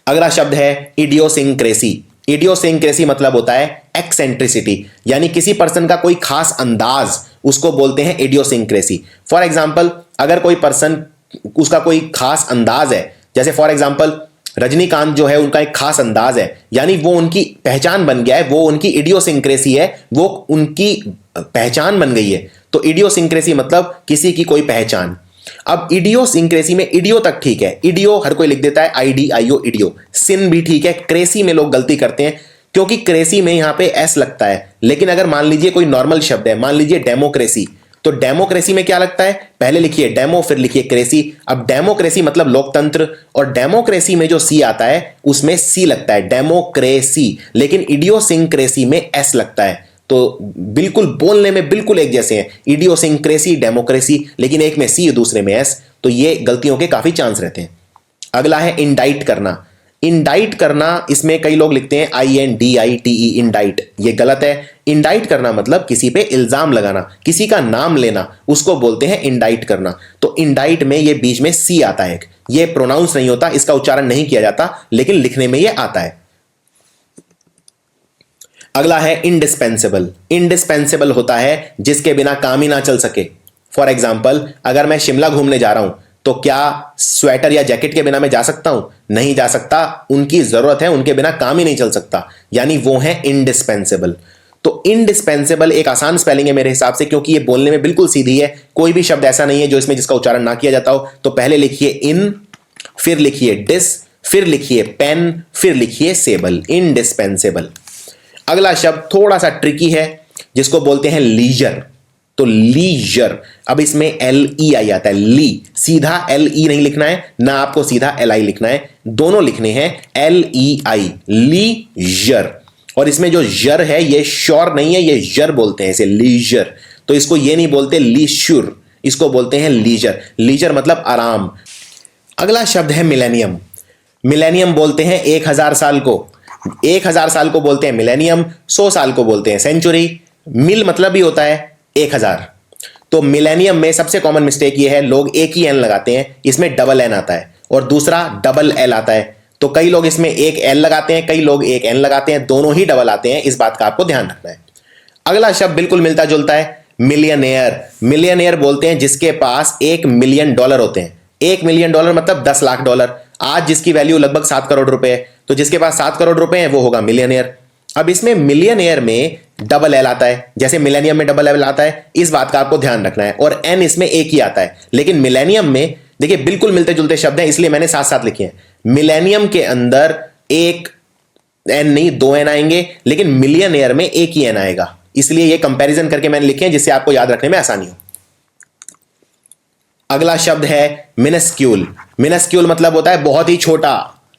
अगला शब्द है इडियोसिंक्रेसी। इडियोसिंक्रेसी मतलब होता है एक्सेंट्रिसिटी, यानी किसी पर्सन का कोई खास अंदाज, उसको बोलते हैं इडियोसिंक्रेसी। फॉर एग्जाम्पल, अगर कोई पर्सन, उसका कोई खास अंदाज है, जैसे फॉर एग्जाम्पल रजनीकांत जो है उनका एक खास अंदाज है, यानी वो उनकी पहचान बन गया है, वो उनकी इडियोसिंक्रेसी है, वो उनकी पहचान बन गई है। तो इडियोसिंक्रेसी मतलब किसी की कोई पहचान। अब इडियोसिंक्रेसी में इडियो तक ठीक है, इडियो हर कोई लिख देता है, IDIO इडियो। सिन भी ठीक है। क्रेसी में लोग गलती करते हैं क्योंकि क्रेसी में यहां पे एस लगता है, लेकिन अगर मान लीजिए कोई नॉर्मल शब्द है, मान लीजिए डेमोक्रेसी, तो डेमोक्रेसी में क्या लगता है, पहले लिखिए डेमो फिर लिखिए क्रेसी। अब डेमोक्रेसी मतलब लोकतंत्र, और डेमोक्रेसी में जो सी आता है उसमें सी लगता है, डेमोक्रेसी, लेकिन इडियोसिंक्रेसी में एस लगता है। तो बिल्कुल बोलने में बिल्कुल एक जैसे हैं, इडियोसिंक्रेसी, डेमोक्रेसी, लेकिन एक में सी दूसरे में एस, तो ये गलतियों के काफी चांस रहते हैं। अगला है इंडाइट करना। इंडाइट करना, इसमें कई लोग लिखते हैं INDITE इंडाइट, ये गलत है। इंडाइट करना मतलब किसी पे इल्जाम लगाना, किसी का नाम लेना, उसको बोलते हैं इंडाइट करना। तो इंडाइट में ये बीच में सी आता है, ये प्रोनाउंस नहीं होता, इसका उच्चारण नहीं किया जाता, लेकिन लिखने में ये आता है। अगला है इंडिस्पेंसेबल। इंडिस्पेंसेबल होता है जिसके बिना काम ही ना चल सके। फॉर एग्जाम्पल, अगर मैं शिमला घूमने जा रहा हूं तो क्या स्वेटर या जैकेट के बिना मैं जा सकता हूं? नहीं जा सकता, उनकी जरूरत है, उनके बिना काम ही नहीं चल सकता, यानी वो है इंडिस्पेंसेबल। तो इंडिस्पेंसेबल एक आसान स्पेलिंग है मेरे हिसाब से, क्योंकि ये बोलने में बिल्कुल सीधी है। कोई भी शब्द ऐसा नहीं है जो इसमें जिसका उच्चारण ना किया जाता हो। तो पहले लिखिए इन, फिर लिखिए डिस, फिर लिखिए पेन, फिर लिखिए सेबल, इंडिस्पेंसेबल। अगला शब्द थोड़ा सा ट्रिकी है, जिसको बोलते हैं लीजर। तो लीजर, अब इसमें LE आई आता है, ली, सीधा LE नहीं लिखना है, ना आपको सीधा LI लिखना है, दोनों लिखने हैं LEI, लीजर। और इसमें जो जर है ये श्योर नहीं है, ये जर बोलते हैं इसे, लीजर। तो इसको ये नहीं बोलते लीश्योर, इसको बोलते हैं लीजर। लीजर मतलब आराम। अगला शब्द है मिलेनियम। मिलेनियम बोलते हैं 1000 साल को, 1000 साल को बोलते हैं मिलेनियम, 100 साल को बोलते हैं सेंचुरी। मिल मतलब भी होता है 1000। तो मिलेनियम में सबसे कॉमन मिस्टेक ये है, लोग एक ही एन लगाते हैं, इसमें डबल एन आता है और दूसरा डबल एल आता है। तो कई लोग इसमें एक एल लगाते हैं, कई लोग एक एन लगाते हैं, दोनों ही डबल आते हैं, इस बात का आपको ध्यान रखना है। अगला शब्द बिल्कुल मिलता जुलता है, मिलियनेयर। मिलियनेयर बोलते हैं जिसके पास $1 मिलियन होते हैं। $1 मिलियन मतलब 10 लाख डॉलर। आज जिसकी वैल्यू लगभग 7 करोड़ रुपए है, तो जिसके पास 7 करोड़ रुपए हैं वो होगा मिलियनेयर। अब इसमें मिलियनेयर में डबल एल आता है, जैसे मिलेनियम में डबल एल आता है, इस बात का आपको ध्यान रखना है। और एन इसमें एक ही आता है, लेकिन मिलेनियम में देखिए बिल्कुल मिलते जुलते शब्द हैं, इसलिए मैंने साथ साथ लिखे हैं। मिलेनियम के अंदर एक एन नहीं 2 एन आएंगे, लेकिन मिलियनेयर में एक ही एन आएगा, इसलिए ये कंपैरिजन करके मैंने लिखे हैं जिससे आपको याद रखने में आसानी हो। अगला शब्द है मिनस्क्यूल। मिनस्क्यूल मतलब होता है बहुत ही छोटा।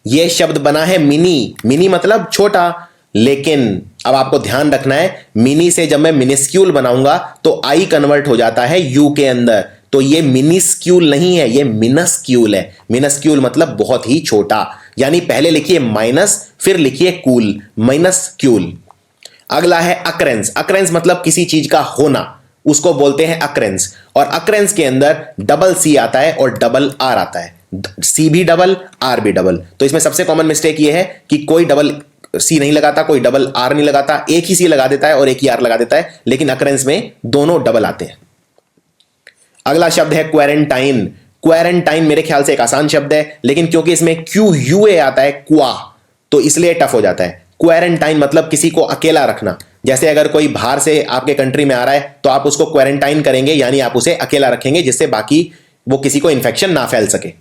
यह शब्द बना है मिनी, मिनी मतलब छोटा, लेकिन अब आपको ध्यान रखना है, मिनी से जब मैं मिनिस्क्यूल बनाऊंगा तो आई कन्वर्ट हो जाता है यू के अंदर, तो ये मिनिस्क्यूल नहीं है, ये मिनस्क्यूल है। मिनस्क्यूल मतलब बहुत ही छोटा, यानी पहले लिखिए माइनस फिर लिखिए कूल, माइनस्क्यूल। अगला है अकरेंस। अकरेंस मतलब किसी चीज का होना, उसको बोलते हैं अकरेंस। और अकरेंस के अंदर डबल सी आता है और डबल आर आता है, सी भी डबल आर भी डबल। तो इसमें सबसे कॉमन मिस्टेक ये है कि कोई डबल सी नहीं लगाता, कोई डबल आर नहीं लगाता, एक ही सी लगा देता है और एक ही आर लगा देता है, लेकिन अकरेंस में दोनों डबल आते हैं। अगला शब्द है क्वारंटाइन। क्वारंटाइन मेरे ख्याल से एक आसान शब्द है, लेकिन क्योंकि इसमें क्यू यू ए आता है क्वा, तो इसलिए टफ हो जाता है। क्वारंटाइन मतलब किसी को अकेला रखना। जैसे अगर कोई बाहर से आपके कंट्री में आ रहा है तो आप उसको क्वारंटाइन करेंगे, यानी आप उसे अकेला रखेंगे जिससे बाकी वो किसी को इंफेक्शन ना फैल सके।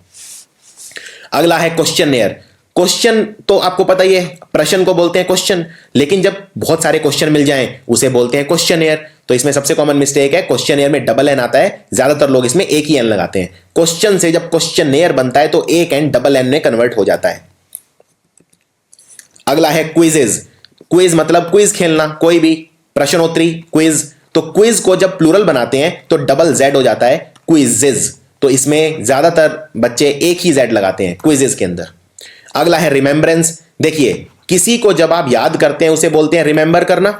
अगला है क्वेश्चनएयर। क्वेश्चन तो आपको पता ही है, प्रश्न को बोलते हैं क्वेश्चन, लेकिन जब बहुत सारे क्वेश्चन मिल जाएं उसे बोलते हैं क्वेश्चनएयर। तो इसमें सबसे कॉमन मिस्टेक है, क्वेश्चनएयर में डबल एन आता है, ज्यादातर लोग इसमें एक ही एन लगाते हैं। क्वेश्चन से जब क्वेश्चनएयर बनता है तो एक एन डबल एन में कन्वर्ट हो जाता है। अगला है क्विजेज। क्विज मतलब क्विज खेलना, कोई भी प्रश्नोत्तरी क्विज। तो क्विज को जब प्लूरल बनाते हैं तो डबल जेड हो जाता है, क्विजेज। तो इसमें ज्यादातर बच्चे एक ही जेड लगाते हैं क्विजेज के अंदर। अगला है रिमेंबरेंस। देखिए, किसी को जब आप याद करते हैं उसे बोलते हैं रिमेंबर करना।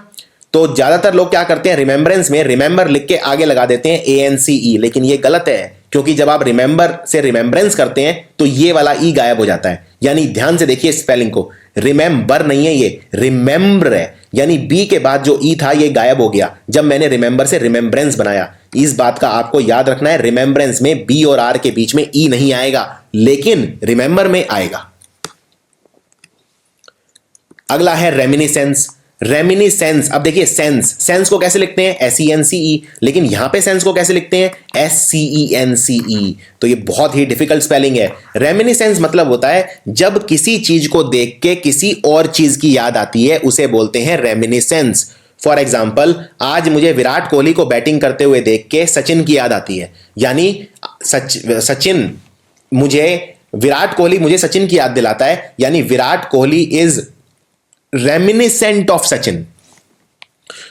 तो ज्यादातर लोग क्या करते हैं, रिमेंबरेंस में रिमेंबर लिख के आगे लगा देते हैं ANCE, लेकिन ये गलत है, क्योंकि जब आप रिमेंबर से रिमेंबरेंस करते हैं तो ये वाला ई गायब हो जाता है। यानी ध्यान से देखिए स्पेलिंग को, रिमेंबर नहीं है, ये रिमेंबर है, यानी बी के बाद जो ई था ये गायब हो गया जब मैंने रिमेंबर से रिमेंबरेंस बनाया। इस बात का आपको याद रखना है, रिमेंबरेंस में बी और आर के बीच में ई नहीं आएगा, लेकिन रिमेंबर में आएगा। अगला है रेमिनिसेंस। रेमिनिसेंस, अब देखिए सेंस, सेंस को कैसे लिखते हैं SENCE, लेकिन यहां पे सेंस को कैसे लिखते हैं SCENCE। तो ये बहुत ही डिफिकल्ट स्पेलिंग है। रेमिनिसेंस मतलब होता है जब किसी चीज को देख के किसी और चीज की याद आती है, उसे बोलते हैं रेमिनिसेंस। फॉर एग्जाम्पल, आज मुझे विराट कोहली को बैटिंग करते हुए देख के सचिन की याद आती है, यानी सचिन मुझे विराट कोहली मुझे सचिन की याद दिलाता है, यानी Virat Kohli is reminiscent of Sachin.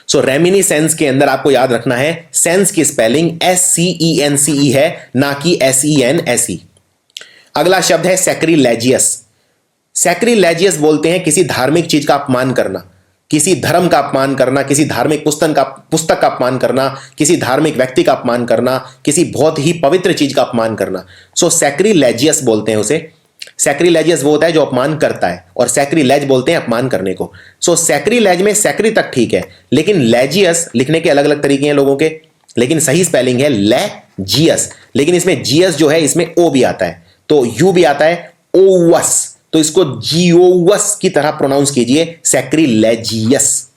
So reminiscence के अंदर आपको याद रखना है, सेंस की स्पेलिंग SCENCE है, ना कि SENSE। अगला शब्द है सैक्रिलेजियस। सैक्रिलेजियस बोलते हैं किसी धार्मिक चीज का अपमान करना, किसी धर्म का अपमान करना, किसी धार्मिक पुस्तक का अपमान करना, किसी धार्मिक व्यक्ति का अपमान करना, किसी बहुत ही पवित्र चीज का अपमान करना। सो सैक्रिलेजियस बोलते हैं उसे। सैक्रिलेजियस वो होता है जो अपमान करता है, और सैक्रिलेज बोलते हैं अपमान करने को। सो सैक्रिलेज में सैक्री तक ठीक है, लेकिन लेजियस लिखने के अलग अलग तरीके हैं लोगों के, लेकिन सही स्पेलिंग है लेजियस। लेकिन इसमें जीएस जो है इसमें ओ भी आता है, तो यू भी आता है ओवस, तो इसको जीओवस की तरह प्रोनाउंस कीजिए, सैक्रिलेजियस।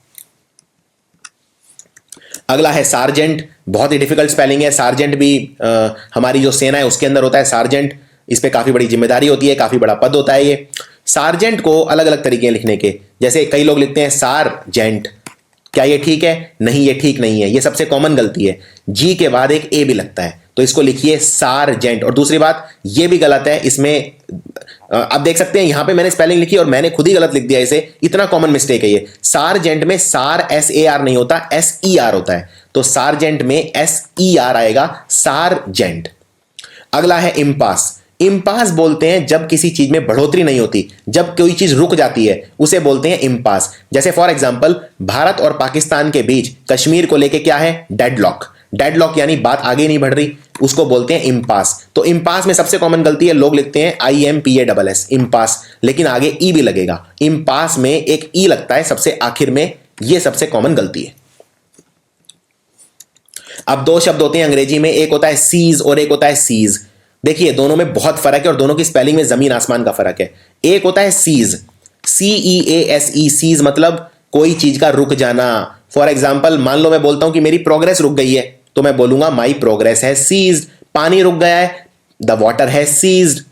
अगला है सार्जेंट। बहुत ही डिफिकल्ट स्पेलिंग है। सार्जेंट भी हमारी जो सेना है उसके अंदर होता है सार्जेंट, इस पे काफी बड़ी जिम्मेदारी होती है, काफी बड़ा पद होता है ये। सार्जेंट को अलग अलग तरीके हैं लिखने के, जैसे कई लोग लिखते हैं सार्जेंट। क्या ये ठीक है? नहीं, ये ठीक नहीं है, ये सबसे कॉमन गलती है। जी के बाद एक ए भी लगता है, तो इसको लिखिए सार्जेंट। और दूसरी बात, ये भी गलत है, इसमें आप देख सकते हैं यहां पे मैंने स्पेलिंग लिखी और मैंने खुद ही गलत लिख दिया इसे, इतना कॉमन मिस्टेक है ये। सार्जेंट में सार SAR नहीं होता, SER होता है, तो सार्जेंट में SER आएगा, सार्जेंट। अगला है इम्पास। इम्पास बोलते हैं जब किसी चीज में बढ़ोतरी नहीं होती, जब कोई चीज रुक जाती है उसे बोलते हैं इम्पास। जैसे फॉर एग्जांपल, भारत और पाकिस्तान के बीच कश्मीर को लेके क्या है? डेडलॉक। डेडलॉक यानी बात आगे नहीं बढ़ रही, उसको बोलते हैं इम्पास। तो इम्पास में सबसे कॉमन गलती है, लोग लिखते हैं IMPASS इम्पास, लेकिन आगे ई भी लगेगा। इम्पास में एक ई लगता है सबसे आखिर में, यह सबसे कॉमन गलती है। अब दो शब्द होते हैं अंग्रेजी में, एक होता है सीज और एक होता है सीज। देखिए दोनों में बहुत फर्क है और दोनों की स्पेलिंग में जमीन आसमान का फर्क है। एक होता है सीज, CEASE, सीज मतलब कोई चीज का रुक जाना। फॉर एग्जाम्पल, मान लो मैं बोलता हूं कि मेरी प्रोग्रेस रुक गई है, तो मैं बोलूंगा माई प्रोग्रेस है सीज्ड। पानी रुक गया है, द वाटर है सीज्ड।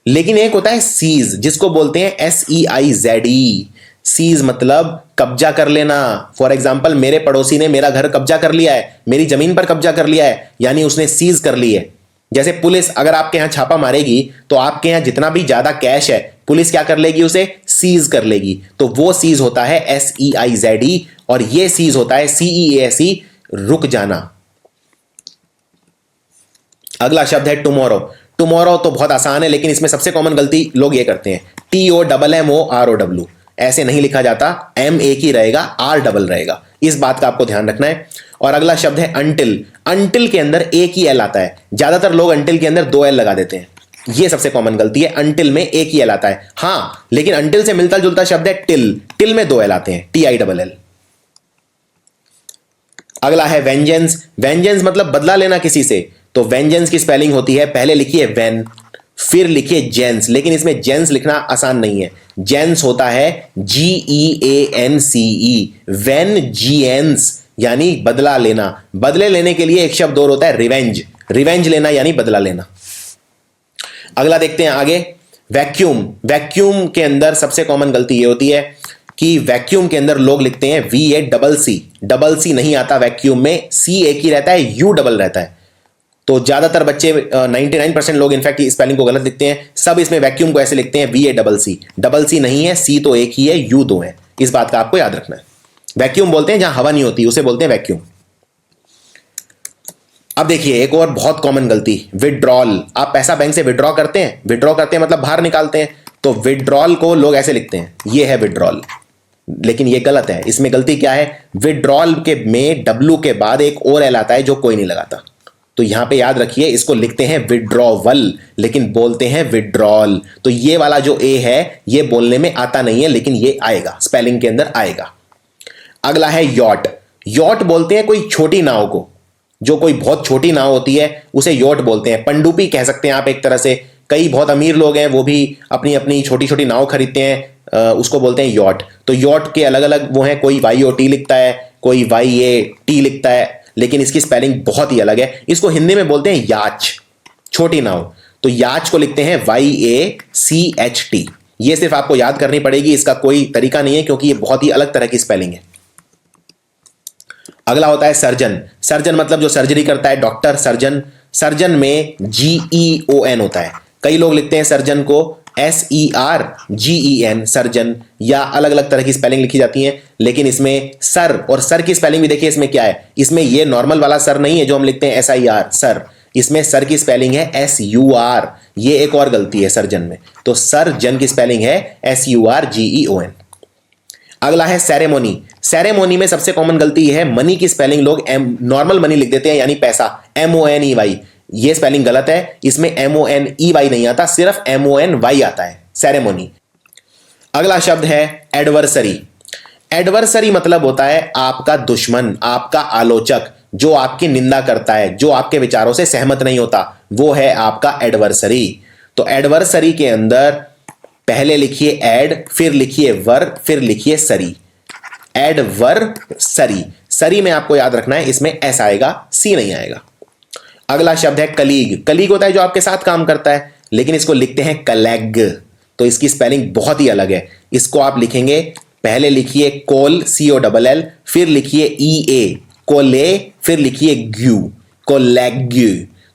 लेकिन एक होता है सीज, जिसको बोलते हैं SEIZE। सीज मतलब कब्जा कर लेना। फॉर एग्जाम्पल, मेरे पड़ोसी ने मेरा घर कब्जा कर लिया है, मेरी जमीन पर कब्जा कर लिया है, यानी उसने सीज कर ली है। जैसे पुलिस अगर आपके यहां छापा मारेगी तो आपके यहां जितना भी ज्यादा कैश है पुलिस क्या कर लेगी, उसे सीज कर लेगी। तो वो सीज होता है SEIZE और ये सीज होता है CEASE, रुक जाना। अगला शब्द है टुमारो। टुमारो तो बहुत आसान है, लेकिन इसमें सबसे कॉमन गलती लोग ये करते हैं, TOMMOROW, ऐसे नहीं लिखा जाता, M एक ही रहेगा, R डबल रहेगा। इस बात का आपको ध्यान रखना है। और अगला शब्द है अंटिल। अंटिल के अंदर एक ही एल आता है, ज्यादातर लोग अंटिल के अंदर 2 एल लगा देते हैं, ये सबसे कॉमन गलती है। अंटिल में एक ही एल आता है, हां लेकिन अंटिल से मिलता जुलता शब्द है टिल। टिल में 2 एल आते हैं, TILL। अगला है वेंजेंस। वेंजेंस मतलब बदला लेना किसी से। तो वेंजेंस की स्पेलिंग होती है, पहले लिखिए वेन, फिर लिखिए जेंस, लेकिन इसमें जेंस लिखना आसान नहीं है, जेंस होता है GEANCE, वेनजिएंस यानी बदला लेना। बदले लेने के लिए एक शब्द और होता है रिवेंज, रिवेंज लेना यानी बदला लेना। अगला देखते हैं आगे, वैक्यूम। वैक्यूम के अंदर सबसे कॉमन गलती ये होती है कि वैक्यूम के अंदर लोग लिखते हैं VACC, डबल सी नहीं आता वैक्यूम में, C एक ही रहता है, U डबल रहता है। तो ज्यादातर बच्चे 99% लोग इनफैक्ट स्पेलिंग को गलत लिखते हैं, सब इसमें वैक्यूम को ऐसे लिखते हैं VACC, डबल सी नहीं है, C तो एक ही है, U 2 है। इस बात का आपको याद रखना है। वैक्यूम बोलते हैं जहां हवा नहीं होती, उसे बोलते हैं वैक्यूम। अब देखिए एक और बहुत कॉमन गलती, विड्रॉल। आप पैसा बैंक से विड्रॉ करते हैं, विड्रॉ करते हैं मतलब बाहर निकालते हैं, तो विड्रॉल को लोग ऐसे लिखते हैं, ये है विड्रॉल, लेकिन ये गलत है। इसमें गलती क्या है, विड्रॉल के में W के बाद एक और एल आता है जो कोई नहीं लगाता, तो यहां पे याद रखिए इसको लिखते हैं विड्रॉवल, लेकिन बोलते हैं विड्रॉल। तो ये वाला जो ए है ये बोलने में आता नहीं है, लेकिन ये आएगा, स्पेलिंग के अंदर आएगा। अगला है यॉट। यॉट बोलते हैं कोई छोटी नाव को, जो कोई बहुत छोटी नाव होती है उसे यॉट बोलते हैं, पनडुब्बी कह सकते हैं आप एक तरह से। कई बहुत अमीर लोग हैं वो भी अपनी अपनी छोटी छोटी नाव खरीदते हैं, उसको बोलते हैं यॉट। तो यॉट के अलग अलग वो हैं, कोई YOT लिखता है, कोई YAT लिखता है, लेकिन इसकी स्पेलिंग बहुत ही अलग है। इसको हिंदी में बोलते हैं याच, छोटी नाव। तो याच को लिखते हैं YACHT। ये सिर्फ आपको याद करनी पड़ेगी, इसका कोई तरीका नहीं है क्योंकि ये बहुत ही अलग तरह की स्पेलिंग है। अगला होता है सर्जन। सर्जन मतलब जो सर्जरी करता है, डॉक्टर, सर्जन। सर्जन में GEON होता है, कई लोग लिखते हैं सर्जन को SERGEN, सर्जन, या अलग अलग तरह की स्पेलिंग लिखी जाती है। लेकिन इसमें सर, और सर की स्पेलिंग भी देखिए इसमें क्या है, इसमें ये नॉर्मल वाला सर नहीं है जो हम लिखते हैं SIR, सर। इसमें सर की स्पेलिंग है SUR, ये एक और गलती है सर्जन में। तो सर्जन की स्पेलिंग है SURGEON। अगला है सेरेमोनी। सेरेमोनी में सबसे कॉमन गलती यह है, मनी की स्पेलिंग लोग नॉर्मल मनी लिख देते हैं यानी पैसा, MONEY। ये स्पेलिंग गलत है, इसमें MONEY नहीं आता, सिर्फ MONY आता है, सेरेमोनी। अगला शब्द है एडवर्सरी। एडवर्सरी मतलब होता है आपका दुश्मन, आपका आलोचक, जो आपकी निंदा करता है, जो आपके विचारों से सहमत नहीं होता, वो है आपका एडवर्सरी। तो एडवर्सरी के अंदर पहले लिखिए एड, फिर लिखिए वर, फिर लिखिए सरी, एडवर्सरी। सरी में आपको याद रखना है इसमें S आएगा, C नहीं आएगा। अगला शब्द है कलीग। कलीग होता है जो आपके साथ काम करता है, लेकिन इसको लिखते हैं कलेग, तो इसकी स्पेलिंग बहुत ही अलग है। इसको आप लिखेंगे, पहले लिखिए कोल, COLL, फिर लिखिए EA, कोले, फिर लिखिए ग्यू, कोलेग्यू।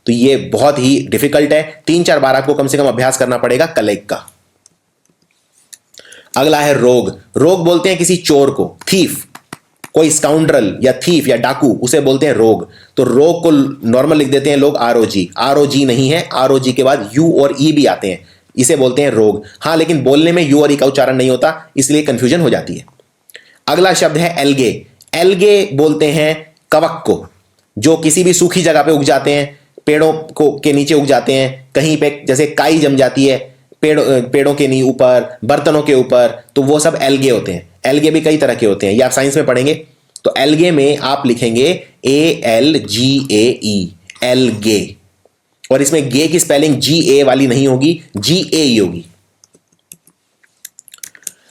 तो ये बहुत ही डिफिकल्ट है, 3-4 बार आपको कम से कम अभ्यास करना पड़ेगा कलेग का। अगला है रोग। रोग बोलते हैं किसी चोर को, थीफ, कोई स्काउंड्रल या थीफ या डाकू, उसे बोलते हैं रोग। तो रोग को नॉर्मल लिख देते हैं लोग ROG, ROG नहीं है, ROG के बाद U और E भी आते हैं, इसे बोलते हैं रोग। हाँ लेकिन बोलने में U और E का उच्चारण नहीं होता, इसलिए कंफ्यूजन हो जाती है। अगला शब्द है एल्गे। एल्गे बोलते हैं कवक को, जो किसी भी सूखी जगह पे उग जाते हैं, पेड़ों को के नीचे उग जाते हैं, कहीं पे जैसे काई जम जाती है पेड़ों के ऊपर, बर्तनों के ऊपर, तो वो सब एल्गे होते हैं। एल्गे भी कई तरह के होते हैं, ये आप साइंस में पढ़ेंगे। तो एल्गे में आप लिखेंगे ALGAE, एल्गे, और इसमें गे की स्पेलिंग GA वाली नहीं होगी, GAE होगी।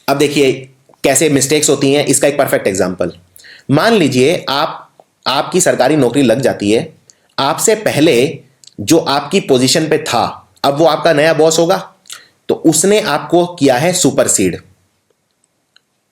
अब देखिए कैसे मिस्टेक्स होती हैं, इसका एक परफेक्ट एग्जांपल। मान लीजिए आपकी सरकारी नौकरी लग जाती है, आपसे पहले जो आपकी पोजीशन पे था, अब वो आपका नया बॉस होगा, तो उसने आपको किया है सुपरसीड,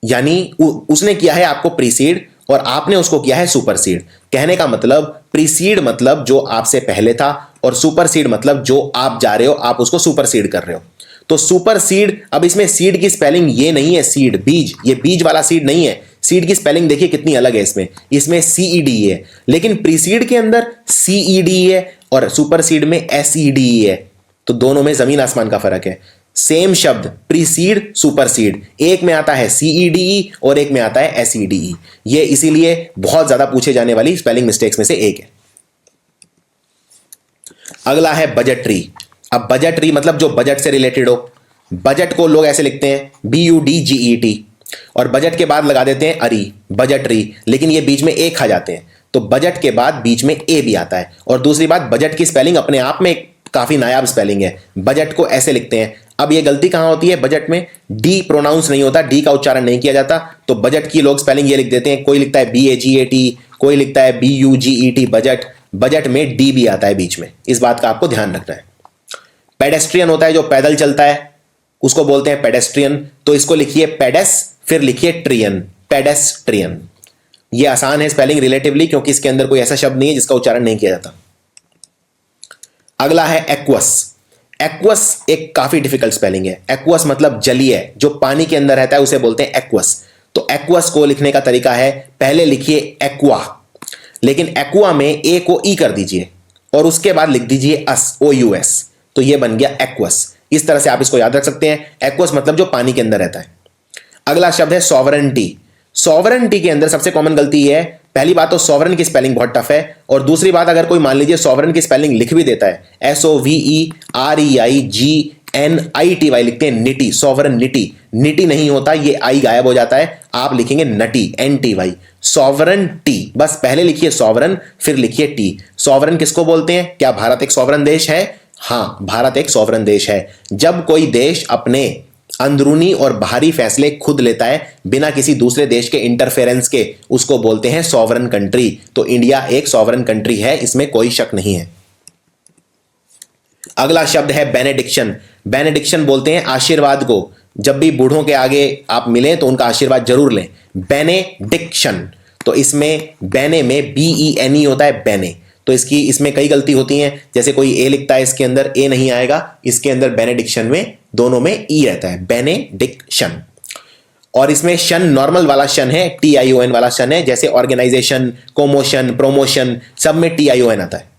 यानी उसने किया है आपको प्रीसीड और आपने उसको किया है सुपरसीड। कहने का मतलब प्रीसीड मतलब जो आपसे पहले था और सुपर सीड मतलब जो आप जा रहे हो आप उसको सुपर सीड कर रहे हो। तो सुपर सीड, अब इसमें सीड की स्पेलिंग ये नहीं है सीड बीज, ये बीज वाला सीड नहीं है। सीड की स्पेलिंग देखिए कितनी अलग है, इसमें CED है, लेकिन प्रीसीड के अंदर CED है और सुपर सीड में SED है। तो दोनों में जमीन आसमान का फर्क है। सेम शब्द प्रीसीड सुपर सीड, एक में आता है CEDE और एक में आता है SEDE। ये इसीलिए बहुत ज्यादा पूछे जाने वाली स्पेलिंग मिस्टेक्स में से एक है। अगला है बजटरी। अब बजटरी मतलब जो बजट से रिलेटेड हो। बजट को लोग ऐसे लिखते हैं BUDGET और बजट के बाद लगा देते हैं अरी, बजटरी, लेकिन ये बीच में ए खा जाते हैं। तो बजट के बाद बीच में ए भी आता है। और दूसरी बात, बजट की स्पेलिंग अपने आप में काफी नायाब स्पेलिंग है। बजट को ऐसे लिखते हैं। अब ये गलती कहां होती है, बजट में डी प्रोनाउंस नहीं होता, डी का उच्चारण नहीं किया जाता, तो बजट की लोग स्पेलिंग ये लिख देते हैं। कोई लिखता है BAGAT, कोई लिखता है BUGET बजट। बजट में डी भी आता है बीच में, इस बात का आपको ध्यान रखना है। पेडेस्ट्रियन होता है जो पैदल चलता है, उसको बोलते हैं पेडेस्ट्रियन। तो इसको लिखिए पेडेस, फिर लिखिए ट्रियन, पेडेस्ट्रियन। ये आसान है स्पेलिंग रिलेटिवली, क्योंकि इसके अंदर कोई ऐसा शब्द नहीं है जिसका उच्चारण नहीं किया जाता। अगला है एक्वस। एक्वस एक काफी डिफिकल्ट स्पेलिंग है। एक्वस मतलब जलीय, जो पानी के अंदर रहता है उसे बोलते हैं एक्वस। तो एक्वस को लिखने का तरीका है, पहले लिखिए एक्वा, लेकिन एक्वा में ए को ई कर दीजिए और उसके बाद लिख दीजिए अस, OUS। तो ये बन गया एक्वस। इस तरह से आप इसको याद रख सकते हैं। एक्वस मतलब जो पानी के अंदर रहता है। अगला शब्द है सॉवरेंटी। सॉवरेंटी के अंदर सबसे कॉमन गलती है, पहली बात तो सॉवरन की स्पेलिंग बहुत टफ है, और दूसरी बात अगर कोई मान लीजिए सॉवरन की स्पेलिंग लिख भी देता है, SOVEREIGNITY लिखते हैं निटी, सॉवरन निटी, निटी नहीं होता, ये आई गायब हो जाता है, आप लिखेंगे नटी, NTY। सॉवरन टी, बस पहले लिखिए सॉवरन फिर लिखिए टी। सॉवरन किसको बोलते हैं? क्या भारत एक सॉवरन देश है? हां, भारत एक सॉवरन देश है। जब कोई देश अपने अंदरूनी और बाहरी फैसले खुद लेता है बिना किसी दूसरे देश के इंटरफेरेंस के, उसको बोलते हैं सॉवरन कंट्री। तो इंडिया एक सॉवरन कंट्री है, इसमें कोई शक नहीं है। अगला शब्द है बेनेडिक्शन। बेनेडिक्शन बोलते हैं आशीर्वाद को। जब भी बूढ़ों के आगे आप मिलें तो उनका आशीर्वाद जरूर लें। बेनेडिक्शन, तो इसमें बेने में BENE होता है, बेने। तो इसमें कई गलती होती हैं, जैसे कोई ए लिखता है, इसके अंदर ए नहीं आएगा, इसके अंदर बेनेडिक्शन में दोनों में ई रहता है, बेनेडिक्शन। और इसमें शन नॉर्मल वाला शन है, TION वाला शन है, जैसे ऑर्गेनाइजेशन, कोमोशन, प्रोमोशन, सब में TION आता है।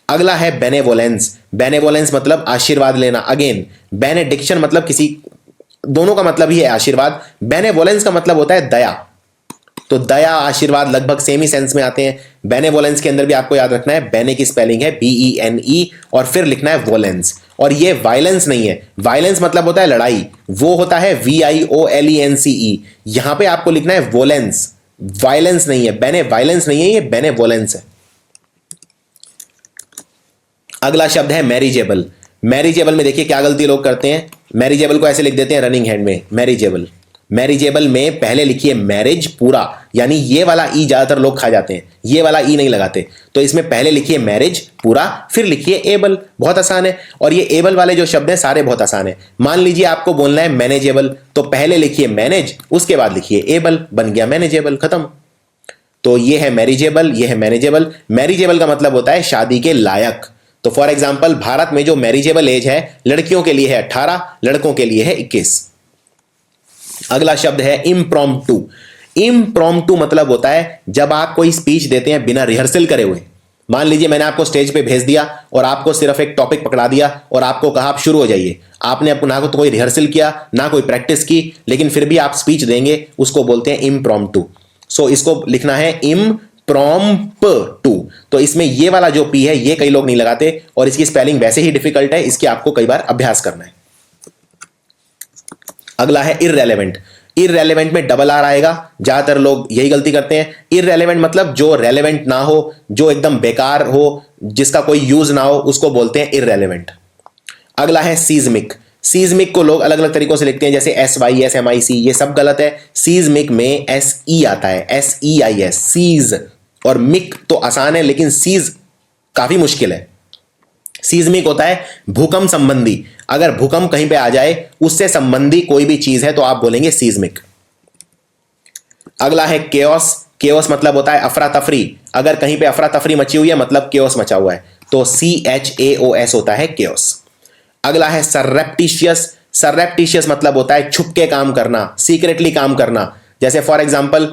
अगला है बेनेवोलेंस। बेनेवोलेंस मतलब आशीर्वाद लेना। अगेन बेनेडिक्शन मतलब किसी, दोनों का मतलब ही है आशीर्वाद। बेनेवोलेंस का मतलब होता है दया। तो दया आशीर्वाद लगभग सेम ही सेंस में आते हैं। बेनेवोलेंस के अंदर भी आपको याद रखना है, बेने की स्पेलिंग है BENE और फिर लिखना है वोलेंस। और ये वायलेंस नहीं है, वायलेंस मतलब होता है लड़ाई, वो होता है VIOLENCE। यहां पे आपको लिखना है वोलेंस, वायलेंस नहीं है, बेने वायलेंस नहीं है, ये बेने वोलेंस है। अगला शब्द है मैरिजेबल। मैरिजेबल में देखिए क्या गलती लोग करते हैं, मैरिजेबल को ऐसे लिख देते हैं रनिंग हैंड में, मैरिजेबल। मैरिजेबल में पहले लिखिए मैरिज पूरा, यानी ये वाला ई ज्यादातर लोग खा जाते हैं, ये वाला ई नहीं लगाते। तो इसमें पहले लिखिए मैरिज पूरा, फिर लिखिए एबल, बहुत आसान है। और ये एबल वाले जो शब्द हैं सारे बहुत आसान है। मान लीजिए आपको बोलना है मैनेजेबल, तो पहले लिखिए मैनेज, उसके बाद लिखिए एबल, बन गया मैनेजेबल, खत्म। तो ये है मैरिजेबल, ये है मैनेजेबल। मैरिजेबल का मतलब होता है शादी के लायक। तो फॉर एग्जाम्पल भारत में जो मैरिजेबल एज है लड़कियों के लिए है 18, लड़कों के लिए है 21। अगला शब्द है इम्प्रॉम्प्टू। इम्प्रॉम्प्टू मतलब होता है जब आप कोई स्पीच देते हैं बिना रिहर्सल करे हुए। मान लीजिए मैंने आपको स्टेज पे भेज दिया और आपको सिर्फ एक टॉपिक पकड़ा दिया और आपको कहा आप शुरू हो जाइए। आपने ना तो कोई रिहर्सल किया ना कोई प्रैक्टिस की, लेकिन फिर भी आप स्पीच देंगे, उसको बोलते हैं इम्प्रॉम्प्टू। सो इसको लिखना है इम्प्रॉम्प्टू। तो इसमें ये वाला जो पी है ये कई लोग नहीं लगाते और इसकी स्पेलिंग वैसे ही डिफिकल्ट है, इसकी आपको कई बार अभ्यास करना है। अगला है इररेलेवेंट। इररेलेवेंट में डबल आर आएगा, ज्यादातर लोग यही गलती करते हैं। इररेलेवेंट मतलब जो रेलेवेंट ना हो, जो एकदम बेकार हो, जिसका कोई यूज ना हो, उसको बोलते हैं इररेलेवेंट। अगला है सीज्मिक। सीज्मिक को लोग अलग अलग तरीकों से लिखते हैं, जैसे SYSMIC, ये सब गलत है। सीज्मिक में SE आता है, SEIS, सीज। और मिक तो आसान है, लेकिन सीज काफी मुश्किल है। सीज्मिक होता है भूकंप संबंधी, अगर भूकंप कहीं पे आ जाए उससे संबंधी कोई भी चीज है तो आप बोलेंगे सीज्मिक। अगला है केओस। केओस मतलब होता है अफरा तफरी, अगर कहीं पे अफरा तफरी मची हुई है मतलब केओस मचा हुआ है। तो CHAOS होता है chaos। अगला है सररेप्टिशियस। सररेप्टिशियस मतलब होता है छुप के काम करना, सीक्रेटली काम करना। जैसे फॉर एग्जांपल,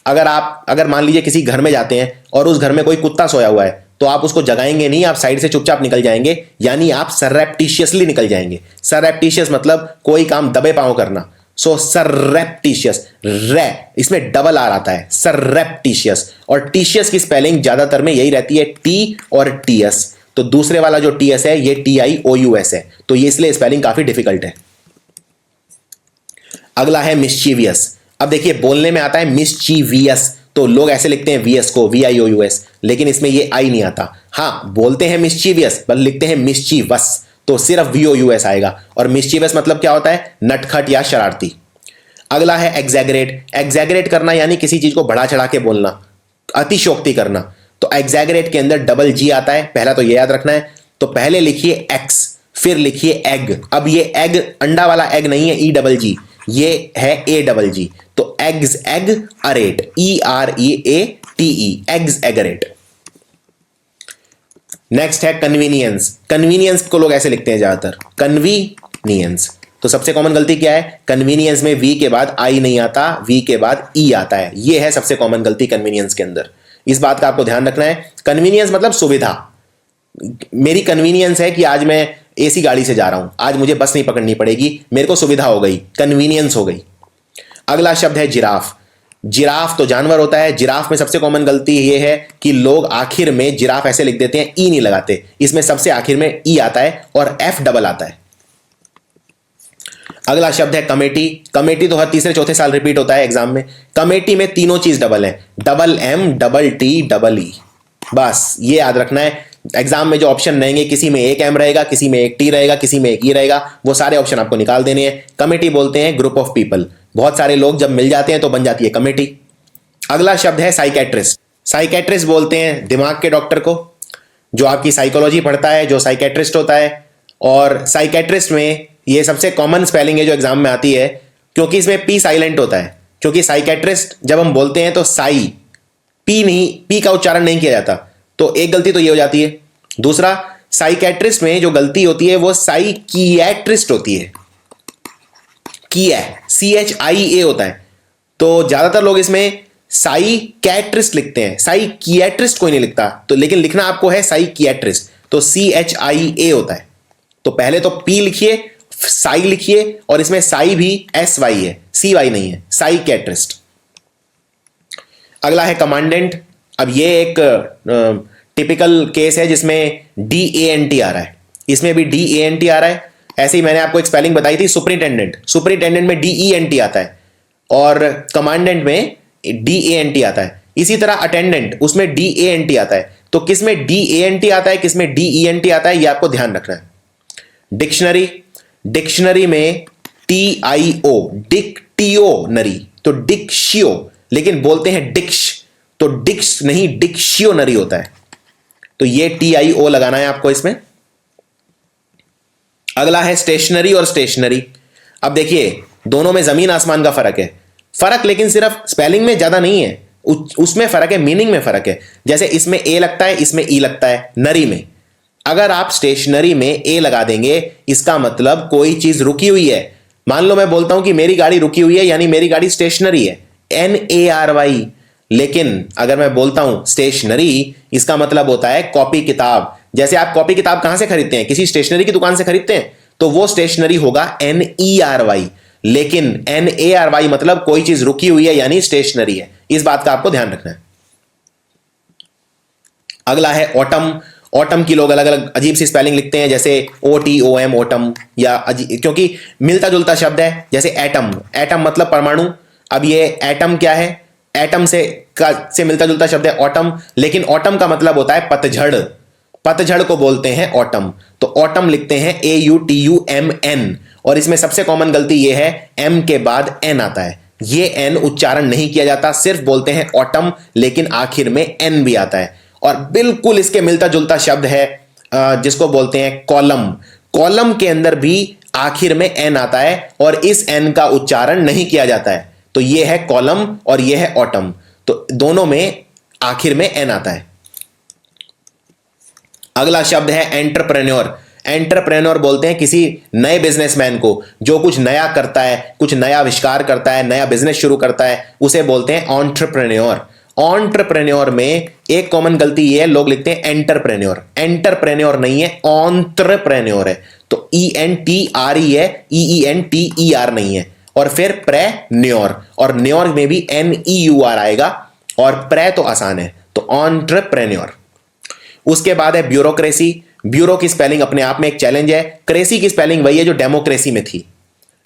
अगर मान लीजिए किसी घर में जाते हैं और उस घर में कोई कुत्ता सोया हुआ है, तो आप उसको जगाएंगे नहीं, आप साइड से चुपचाप निकल जाएंगे, यानी आप सररेप्टिशियसली निकल जाएंगे। सररेप्टिशियस मतलब कोई काम दबे पांव करना। सो सररेप्टिशियस, रे इसमें डबल आर आता है, सररेप्टिशियस। और टीशियस की स्पेलिंग ज्यादातर में यही रहती है, टी और टीएस। तो दूसरे वाला जो टीएस है ये TIOUS है, तो ये इसलिए स्पेलिंग काफी डिफिकल्ट है। अगला है मिस्चीवियस। अब देखिए बोलने में आता है मिस्चीवियस, तो लोग ऐसे लिखते हैं VS को, VIOUS, लेकिन इसमें ये आई नहीं आता। हाँ बोलते हैं मिस्चीवियस पर लिखते हैं मिस्चीवस, तो सिर्फ VOUS आएगा। और मिस्चीवस मतलब क्या होता है, नटखट या शरारती। अगला है एग्जैगरेट। एग्जैगरेट करना यानी किसी चीज को बढ़ा चढ़ा के बोलना, अतिशयोक्ति करना। तो एग्जैगरेट के अंदर डबल G आता है, पहला तो ये याद रखना है। तो पहले लिखिए X, फिर लिखिए एग। अब ये एग अंडा वाला एग नहीं है EGG, ये है AGG। तो एग्स एग अरेट, EREATE, एग्स एगरेट। नेक्स्ट है कन्वीनियंस। कन्वीनियंस को लोग ऐसे लिखते हैं ज्यादातर, कन्वीनियंस। तो सबसे कॉमन गलती क्या है, कन्वीनियंस में V के बाद I नहीं आता, V के बाद E आता है। ये है सबसे कॉमन गलती कन्वीनियंस के अंदर। इस बात का आपको ध्यान रखना है। कन्वीनियंस मतलब सुविधा। मेरी कन्वीनियंस है कि आज मैं AC गाड़ी से जा रहा हूं, आज मुझे बस नहीं पकड़नी पड़ेगी, मेरे को सुविधा हो गई, कन्वीनियंस हो गई। अगला शब्द है जिराफ। जिराफ तो जानवर होता है। जिराफ में सबसे कॉमन गलती ये है कि लोग आखिर में जिराफ ऐसे लिख देते हैं, ई नहीं लगाते। इसमें सबसे आखिर में ई आता है और F डबल आता है। अगला शब्द है कमेटी। कमेटी तो हर तीसरे चौथे साल रिपीट होता है एग्जाम में। कमेटी में तीनों चीज डबल है, double M, double T, double E। बस ये याद रखना है। एग्जाम में जो ऑप्शन रहेंगे, किसी में एक M रहेगा, किसी में एक T रहेगा, किसी में एक E रहेगा, वो सारे ऑप्शन आपको निकाल देने हैं। कमेटी बोलते हैं ग्रुप ऑफ पीपल। बहुत सारे लोग जब मिल जाते हैं तो बन जाती है कमेटी। अगला शब्द है साइकेट्रिस्ट। साइकेट्रिस्ट बोलते हैं दिमाग के डॉक्टर को, जो आपकी साइकोलॉजी पढ़ता है, जो साइकेट्रिस्ट होता है। और साइकेट्रिस्ट में ये सबसे कॉमन स्पेलिंग है जो एग्जाम में आती है, क्योंकि इसमें P साइलेंट होता है। क्योंकि साइकेट्रिस्ट जब हम बोलते हैं तो साई, P नहीं, P का उच्चारण नहीं किया जाता। तो एक गलती तो ये हो जाती है। दूसरा, साइकेट्रिस्ट में जो गलती होती है वो साइकियाट्रिस्ट होती है। किया CHIA होता है। तो ज्यादातर लोग इसमें साइकियाट्रिस्ट लिखते हैं, साइकियाट्रिस्ट कोई नहीं लिखता। तो लेकिन लिखना आपको है साइकियाट्रिस्ट, तो CHIA होता है। तो पहले तो P लिखिए, साई लिखिए, और इसमें साई भी SY है, CY नहीं है, साइकियाट्रिस्ट। अगला है कमांडेंट। अब ये एक टिपिकल केस है जिसमें DANT आ रहा है, इसमें भी DANT आ रहा है। ऐसे ही मैंने आपको एक स्पेलिंग बताई थी, सुपरिटेंडेंट। सुपरिटेंडेंट में DENT आता है और कमांडेंट में DANT आता है। इसी तरह अटेंडेंट, उसमें DANT आता है। तो किस में DANT आता है, किस में DENT आता है, यह आपको ध्यान रखना है। डिक्शनरी, डिक्शनरी में TIO, डिक्टियोनरी, तो डिक्शियो, लेकिन बोलते हैं डिक्श, तो डिक्स नहीं डिक्शियोनरी होता है। तो ये TIO लगाना है आपको इसमें। अगला है स्टेशनरी और स्टेशनरी। अब देखिए दोनों में जमीन आसमान का फर्क है। फर्क लेकिन सिर्फ स्पेलिंग में ज्यादा नहीं है, उसमें फर्क है, मीनिंग में फर्क है। जैसे इसमें A लगता है, इसमें E लगता है। नरी में अगर आप स्टेशनरी में A लगा देंगे, इसका मतलब कोई चीज रुकी हुई है। मान लो मैं बोलता हूं कि मेरी गाड़ी रुकी हुई है, यानी मेरी गाड़ी स्टेशनरी है, NARY। लेकिन अगर मैं बोलता हूं स्टेशनरी, इसका मतलब होता है कॉपी किताब। जैसे आप कॉपी किताब कहां से खरीदते हैं, किसी स्टेशनरी की दुकान से खरीदते हैं, तो वो स्टेशनरी होगा NERY। लेकिन NARY मतलब कोई चीज रुकी हुई है, यानी स्टेशनरी है। इस बात का आपको ध्यान रखना है। अगला है ऑटम। ऑटम की लोग अलग अलग अजीब सी स्पेलिंग लिखते हैं, जैसे OTOM ऑटम, या क्योंकि मिलता जुलता शब्द है। जैसे एटम, एटम मतलब परमाणु। अब ये एटम क्या है, एटम से मिलता जुलता शब्द है ऑटम, लेकिन ऑटम का मतलब होता है पतझड़। पतझड़ को बोलते हैं ऑटम। तो ऑटम लिखते हैं AUTUMN। और इसमें सबसे कॉमन गलती यह है, M के बाद N आता है। ये N उच्चारण नहीं किया जाता, सिर्फ बोलते हैं ऑटम, लेकिन आखिर में N भी आता है। और बिल्कुल इसके मिलता जुलता शब्द है जिसको बोलते हैं कॉलम। कॉलम के अंदर भी आखिर में N आता है और इस N का उच्चारण नहीं किया जाता है। तो यह है कॉलम और यह है ऑटम। तो दोनों में आखिर में N आता है। अगला शब्द है एंटरप्रेन्योर। एंटरप्रेन्योर बोलते हैं किसी नए बिजनेसमैन को जो कुछ नया करता है, कुछ नया आविष्कार करता है, नया बिजनेस शुरू करता है, उसे बोलते हैं एंटरप्रेन्योर। एंटरप्रेन्योर में एक कॉमन गलती ये है, लोग लिखते हैं एंटरप्रेन्योर। एंटरप्रेन्योर नहीं है, एंटरप्रेन्योर है। तो ENTRE है, EENTER नहीं है। और फिर प्रेन्योर, और न्योर में भी NEUR आएगा, और प्रे तो आसान है, तो एंटरप्रेन्योर। उसके बाद है ब्यूरोक्रेसी। ब्यूरो की स्पेलिंग अपने आप में एक चैलेंज है। क्रेसी की स्पेलिंग वही है जो डेमोक्रेसी में थी।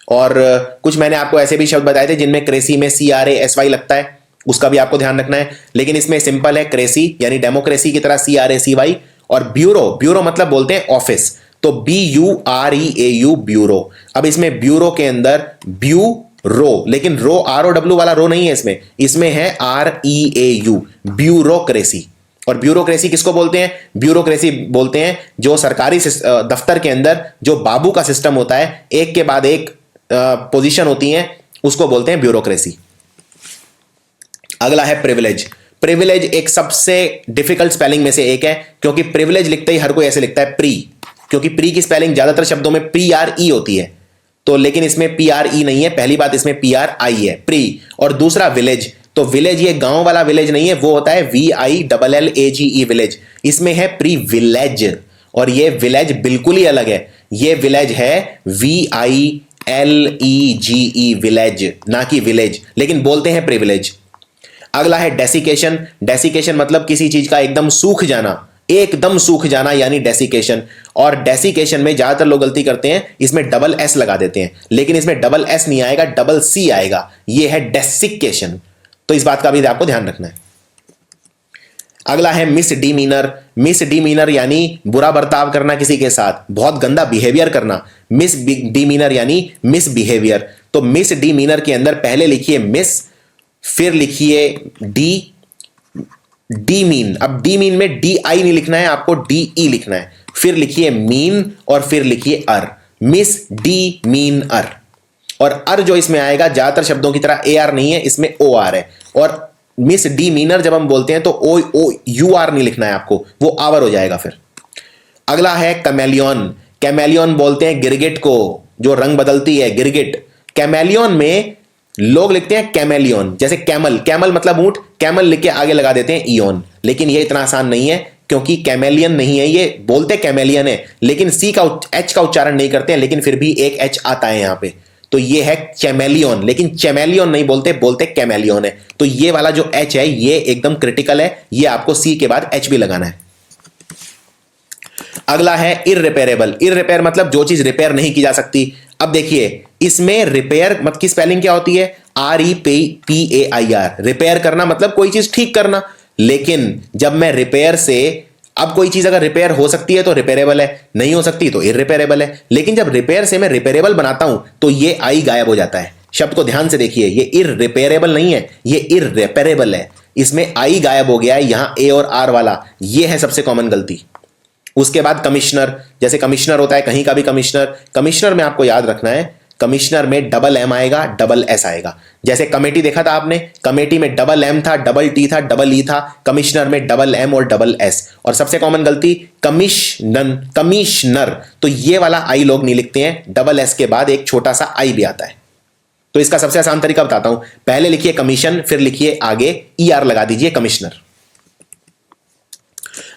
और कुछ मैंने आपको ऐसे भी शब्द बताए थे जिनमें क्रेसी में CRASY लगता है, उसका भी आपको ध्यान रखना है। लेकिन इसमें सिंपल है, क्रेसी यानी डेमोक्रेसी की तरह CRACY। और ब्यूरो, ब्यूरो मतलब बोलते हैं ऑफिस, तो BUREAU ब्यूरो। अब इसमें ब्यूरो के अंदर ब्यूरो, लेकिन ROW वाला रो नहीं है इसमें है REAU, ब्यूरोक्रेसी। और ब्यूरोक्रेसी किसको बोलते हैं? ब्यूरोक्रेसी बोलते हैं जो सरकारी दफ्तर के अंदर जो बाबू का सिस्टम होता है, एक के बाद एक पोजीशन होती है, उसको बोलते हैं ब्यूरोक्रेसी। अगला है प्रिविलेज। प्रिविलेज एक सबसे डिफिकल्ट स्पेलिंग में से एक है, क्योंकि प्रिविलेज लिखते ही हर कोई ऐसे लिखता है प्री, क्योंकि प्री की स्पेलिंग ज्यादातर शब्दों में PRE होती है, तो लेकिन इसमें PRE नहीं है। पहली बात, इसमें PRI है, प्री। और दूसरा विलेज, तो विलेज ये गांव वाला विलेज नहीं है, वो होता है VILLAGE विलेज। इसमें है प्रिविलेज, और ये विलेज बिल्कुल ही अलग है। ये विलेज है VILEGE विलेज, ना कि विलेज, लेकिन बोलते हैं प्रिविलेज। अगला है डेसिकेशन। डेसिकेशन मतलब किसी चीज का एकदम सूख जाना, एकदम सूख जाना यानी डेसिकेशन। और डेसिकेशन में ज्यादातर लोग गलती करते हैं, इसमें डबल S लगा देते हैं, लेकिन इसमें डबल S नहीं आएगा, डबल C आएगा। यह है डेसिकेशन, तो इस बात का भी आपको ध्यान रखना है। अगला है मिसडीमीनर। मिसडीमीनर यानी बुरा बर्ताव करना किसी के साथ, बहुत गंदा बिहेवियर करना। मिसडीमीनर यानी मिसबिहेवियर। तो मिसडीमीनर के अंदर पहले लिखिए मिस, फिर लिखिए डी मीन। अब डी मीन में DI नहीं लिखना है, आपको DE लिखना है। फिर लिखिए मीन, और फिर लिखिए अर, मिस डी मीन अर। और अर जो इसमें आएगा ज्यादातर शब्दों की तरह AR नहीं है, इसमें OR है। और मिस डी मीनर जब हम बोलते हैं तो OUR नहीं लिखना है आपको, वो आवर हो जाएगा फिर। अगला है कैमेलियन। कैमेलियन बोलते हैं गिरगिट को, जो रंग बदलती है, गिरगिट। कैमेलियन में लोग लिखते हैं कैमेलियन, जैसे कैमल, कैमल मतलब ऊंट, कैमल लिख के आगे लगा देते हैं इयन। लेकिन ये इतना आसान नहीं है, क्योंकि कैमेलियन नहीं है, ये बोलते कैमेलियन है, लेकिन H का उच्चारण नहीं करते हैं, लेकिन फिर भी एक H आता है यहां पे, तो ये है चैमेलियन। लेकिन चैमेलियन नहीं बोलते, बोलते कैमेलियन है। तो ये वाला जो H है ये एकदम क्रिटिकल है, ये आपको C के बाद H भी लगाना है। अगला है इररिपेयरेबल। इररिपेयर मतलब जो चीज रिपेयर नहीं की जा सकती। अब देखिए, इसमें रिपेयर मत की स्पेलिंग क्या होती है? REPAIR। रिपेयर करना मतलब कोई चीज ठीक करना। लेकिन जब मैं रिपेयर से, अब कोई चीज अगर रिपेयर हो सकती है तो रिपेयरेबल है, नहीं हो सकती तो इररिपेयरेबल है। लेकिन जब रिपेयर से मैं रिपेयरेबल बनाता हूं तो ये I गायब हो जाता है। शब्द को ध्यान से देखिए, ये इररिपेयरेबल नहीं है, ये इररिपेयरेबल है। इसमें I गायब हो गया है, यहां A और R वाला, ये है सबसे कॉमन गलती। उसके बाद कमिश्नर, जैसे कमिश्नर होता है कहीं का भी कमिश्नर। कमिश्नर में आपको याद रखना है, कमिश्नर में डबल M आएगा, डबल S आएगा। जैसे कमेटी देखा था आपने, कमेटी में डबल M था, डबल T था, डबल E था। कमिश्नर में डबल M और डबल S। और सबसे कॉमन गलती कमिश्नर, तो ये वाला I लोग नहीं लिखते हैं, डबल S के बाद एक छोटा सा I भी आता है। तो इसका सबसे आसान तरीका बताता हूं, पहले लिखिए कमीशन, फिर लिखिए आगे ER लगा दीजिए, कमिश्नर।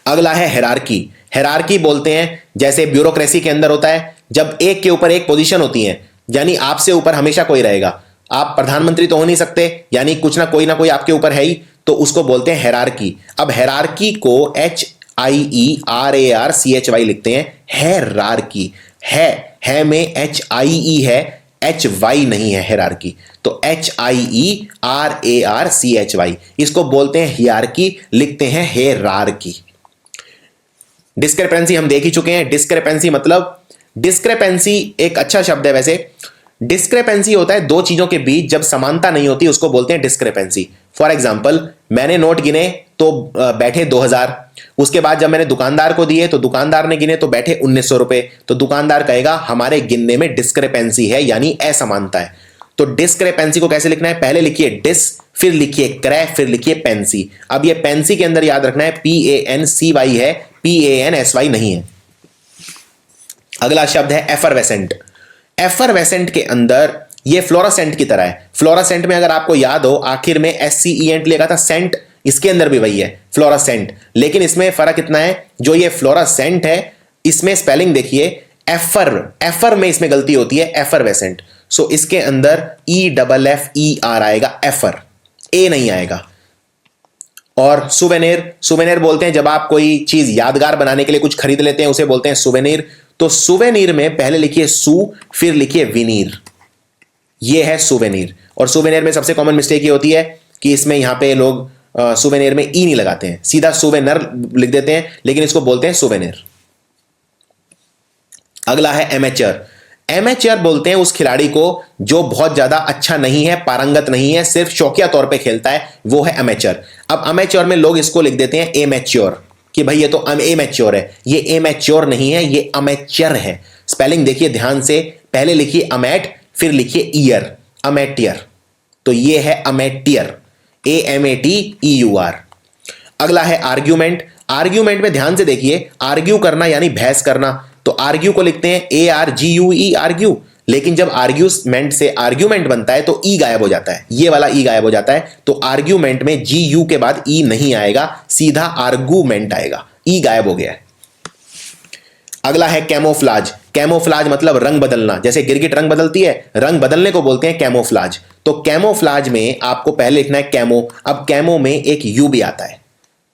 अगला है हेरारकी। हेरारकी बोलते हैं जैसे ब्यूरोक्रेसी के अंदर होता है, जब एक के ऊपर एक पोजीशन होती है, यानी आपसे ऊपर हमेशा कोई रहेगा। आप प्रधानमंत्री तो हो नहीं सकते, यानी कुछ ना कोई आपके ऊपर है ही, तो उसको बोलते हैं हेरारकी। अब हेरारकी को HIERARCHY लिखते हैं, हेरारकी। है में HIE है, HY नहीं है हेरारकी, तो HIERARCHY। इसको बोलते हैं हियारकी, लिखते हैं हेरारकी। डिस्क्रिपेंसी हम देख ही चुके हैं। डिस्क्रिपेंसी मतलब, डिस्क्रिपेंसी एक अच्छा शब्द है वैसे। डिस्क्रिपेंसी होता है दो चीजों के बीच जब समानता नहीं होती, उसको बोलते हैं डिस्क्रिपेंसी। फॉर एग्जाम्पल, मैंने नोट गिने तो बैठे 2000, उसके बाद जब मैंने दुकानदार को दिए तो दुकानदार ने गिने तो बैठे 1900 रुपए, तो दुकानदार कहेगा हमारे गिनने में डिस्क्रिपेंसी है, यानी असमानता है। तो डिस्क्रिपेंसी को कैसे लिखना है? पहले लिखिए डिस, फिर लिखिए क्रे, फिर लिखिए पेंसी। अब ये पेंसी के अंदर याद रखना है PANCY है, PANSY नहीं है। अगला शब्द है एफरवेसेंट। एफरवेसेंट के अंदर ये फ्लोरोसेंट की तरह है। फ्लोरोसेंट में अगर आपको याद हो आखिर में SCENT लिखा था, सेंट, इसके अंदर भी वही है फ्लोरोसेंट, लेकिन इसमें फर्क इतना है, जो ये फ्लोरोसेंट है इसमें स्पेलिंग देखिए एफर में इसमें गलती होती है, एफरवेसेंट। सो इसके अंदर EFFER आएगा, एफर, ए नहीं आएगा। और सुवेनिर बोलते हैं जब आप कोई चीज यादगार बनाने के लिए कुछ खरीद लेते हैं उसे बोलते हैं सुवेनिर। तो सुवेनिर में पहले लिखिए सु, फिर लिखिए विनीर, ये है सुवेनिर। और सुवेनिर में सबसे कॉमन मिस्टेक ये होती है कि इसमें यहां पे लोग सुवेनिर में ई नहीं लगाते हैं, सीधा सुवेनर लिख देते हैं, लेकिन इसको बोलते हैं सुवेनिर। अगला है एमेचर। एमेचर बोलते हैं उस खिलाड़ी को जो बहुत ज्यादा अच्छा नहीं है, पारंगत नहीं है, सिर्फ शौकिया तौर पे खेलता है, वो है एमेचर। अब एमेचर में लोग इसको लिख देते हैं एमेच्योर, कि भाई ये तो एमेच्योर है। ये एमेच्योर नहीं है, ये अमेचर है। स्पेलिंग देखिए ध्यान से, पहले लिखिए अमेट, फिर लिखिए ईयर, अमेटियर। तो ये है अमेटियर, AMATEUR। अगला है आर्ग्यूमेंट। आर्ग्यूमेंट में ध्यान से देखिए, आर्ग्यू करना यानी बहस करना, तो आर्ग्यू को लिखते हैं ARGUE, आर्ग्यू। लेकिन जब आर्ग्यूमेंट से आर्ग्यूमेंट बनता है तो ई गायब हो जाता है, ये वाला ई गायब हो जाता है। तो आर्ग्यूमेंट में GU के बाद ई नहीं आएगा, सीधा आर्गूमेंट आएगा, ई गायब हो गया है। अगला है कैमोफ्लाज। कैमोफ्लाज मतलब रंग बदलना, जैसे गिरगिट रंग बदलती है, रंग बदलने को बोलते हैं कैमोफ्लाज। तो कैमोफ्लाज में आपको पहले लिखना है कैमो। अब कैमो में एक यू भी आता है,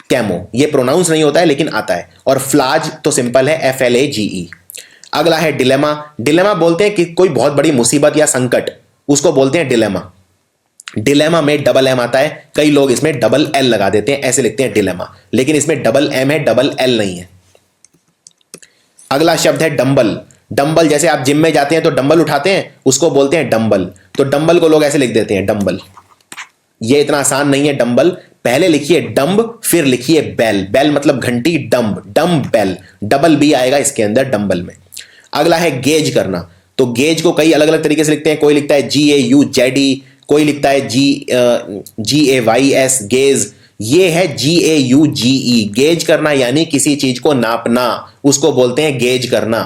कैमो, ये प्रोनाउंस नहीं होता है लेकिन आता है। और फ्लाज तो सिंपल है, FLAGE। अगला है डिलेमा। डिलेमा बोलते हैं कि कोई बहुत बड़ी मुसीबत या संकट, उसको बोलते हैं डिलेमा। डिलेमा में डबल एम आता है, कई लोग इसमें डबल एल लगा देते हैं, ऐसे लिखते हैं डिलेमा, लेकिन इसमें डबल एम है, डबल एल नहीं है। अगला शब्द है डंबल। डंबल जैसे आप जिम में जाते हैं तो डंबल उठाते हैं, उसको बोलते हैं डंबल। तो डंबल को लोग ऐसे लिख देते हैं, डंबल। ये इतना आसान नहीं है डंबल, पहले लिखिए डंब, फिर लिखिए बेल। बेल मतलब घंटी, dumb, dumbbell, double B आएगा इसके अंदर डंबल में। अगला है गेज करना। तो गेज को कई अलग अलग तरीके से लिखते हैं, कोई लिखता है GAUZE, कोई लिखता है GAYS, गेज। ये है GAUGE, गेज करना यानी किसी चीज को नापना, उसको बोलते हैं गेज करना।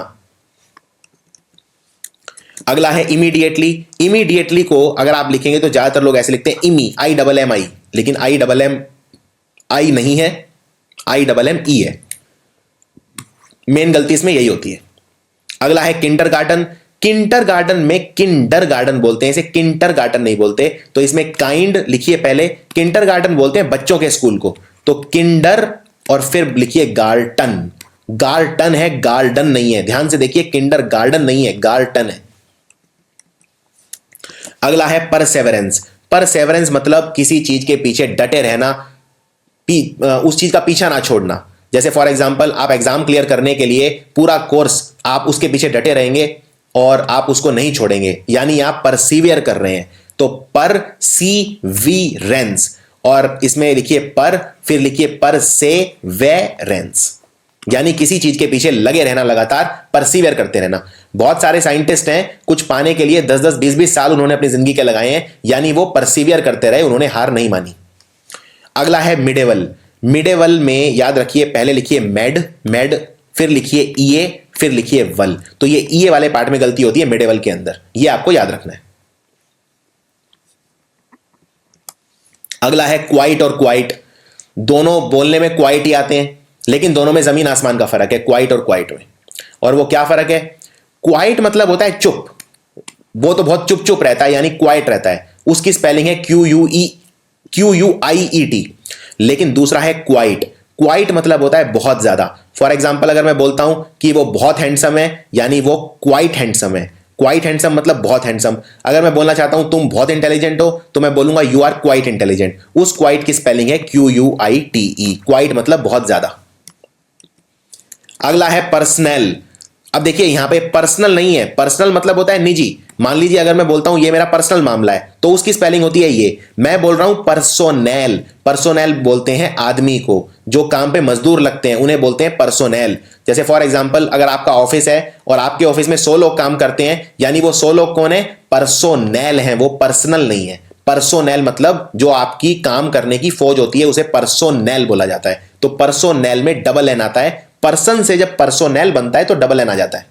अगला है इमीडिएटली। इमीडिएटली को अगर आप लिखेंगे तो ज्यादातर लोग ऐसे लिखते हैं इमी, IMMI, लेकिन IMMI नहीं है, IMME है। मेन गलती इसमें यही होती है। अगला है किंडरगार्टन। किंडरगार्टन में किंडरगार्टन बोलते हैं, इसे किंडरगार्टन नहीं बोलते। तो इसमें काइंड लिखिए पहले, किंडरगार्टन बोलते हैं बच्चों के स्कूल को। तो किंडर और फिर लिखिए गार्टन। गार्टन है, गार्डन नहीं है, ध्यान से देखिए, किंडरगार्टन नहीं है, गार्टन है। अगला है परसेवरेंस। परसेवरेंस मतलब किसी चीज के पीछे डटे रहना, उस चीज का पीछा ना छोड़ना। जैसे फॉर एग्जांपल आप एग्जाम क्लियर करने के लिए पूरा कोर्स आप उसके पीछे डटे रहेंगे और आप उसको नहीं छोड़ेंगे, यानी आप परसीवियर कर रहे हैं। तो परसीविरेंस, और इसमें लिखिए पर, फिर लिखिए परसेवेरेंस, यानी किसी चीज के पीछे लगे रहना, लगातार परसीवियर करते रहना। बहुत सारे साइंटिस्ट हैं, कुछ पाने के लिए 10-10, 20-20 साल उन्होंने अपनी जिंदगी के लगाए हैं, यानी वो परसीवियर करते रहे, उन्होंने हार नहीं मानी। अगला है मिडेवल। मिडेवल में याद रखिए, पहले लिखिए मेड, फिर लिखिए ईए, फिर लिखिए वल। तो ये ईए वाले पार्ट में गलती होती है मिडेवल के अंदर, ये आपको याद रखना है। अगला है क्वाइट और क्वाइट। दोनों बोलने में क्वाइट ही आते हैं, लेकिन दोनों में जमीन आसमान का फर्क है, क्वाइट और क्वाइट में। और वो क्या फर्क है? क्वाइट मतलब होता है चुप, वो तो बहुत चुप चुप रहता है, यानी क्वाइट रहता है, उसकी स्पेलिंग है QUIET। लेकिन दूसरा है क्वाइट। क्वाइट मतलब होता है बहुत ज्यादा। फॉर एग्जाम्पल अगर मैं बोलता हूं कि वो बहुत हैंडसम है, यानी वो क्वाइट हैंडसम है। क्वाइट हैंडसम मतलब बहुत हैंडसम। अगर मैं बोलना चाहता हूं तुम बहुत इंटेलिजेंट हो, तो मैं बोलूंगा यू आर क्वाइट इंटेलिजेंट। उस क्वाइट की स्पेलिंग है QUITE। क्वाइट मतलब बहुत ज्यादा। अगला है पर्सनल। अब देखिए यहां पे पर्सनल नहीं है, पर्सनल मतलब होता है निजी। मान लीजिए अगर मैं बोलता हूं ये मेरा पर्सनल मामला है, तो उसकी स्पेलिंग होती है ये। मैं बोल रहा हूं पर्सोनेल। पर्सोनेल बोलते हैं आदमी को, जो काम पे मजदूर लगते हैं उन्हें बोलते हैं पर्सोनेल। जैसे फॉर एग्जांपल अगर आपका ऑफिस है और आपके ऑफिस में 100 लोग काम करते हैं, यानी वो 100 लोग कौन है? पर्सोनेल हैं, वो पर्सनल नहीं है। पर्सोनेल मतलब जो आपकी काम करने की फौज होती है, उसे पर्सोनेल बोला जाता है। तो पर्सोनेल में डबल एन आता है, पर्सन से जब पर्सोनेल बनता है तो डबल एन आ जाता है।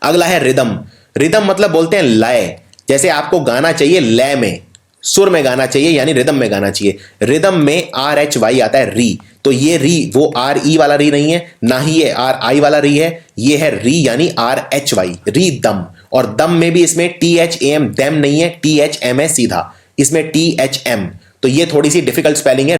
अगला है रिदम। रिदम मतलब बोलते हैं लय। जैसे आपको गाना चाहिए लय में, सुर में गाना चाहिए, यानी रिदम में गाना चाहिए। रिदम में RHY आता है, री। तो ये री वो RE वाला री नहीं है, ना ही ये RI वाला री है, ये है री यानी RHY, री दम। और दम में भी इसमें THAM, दम नहीं है, THM है सीधा, इसमें THM। तो ये थोड़ी सी डिफिकल्ट स्पेलिंग है।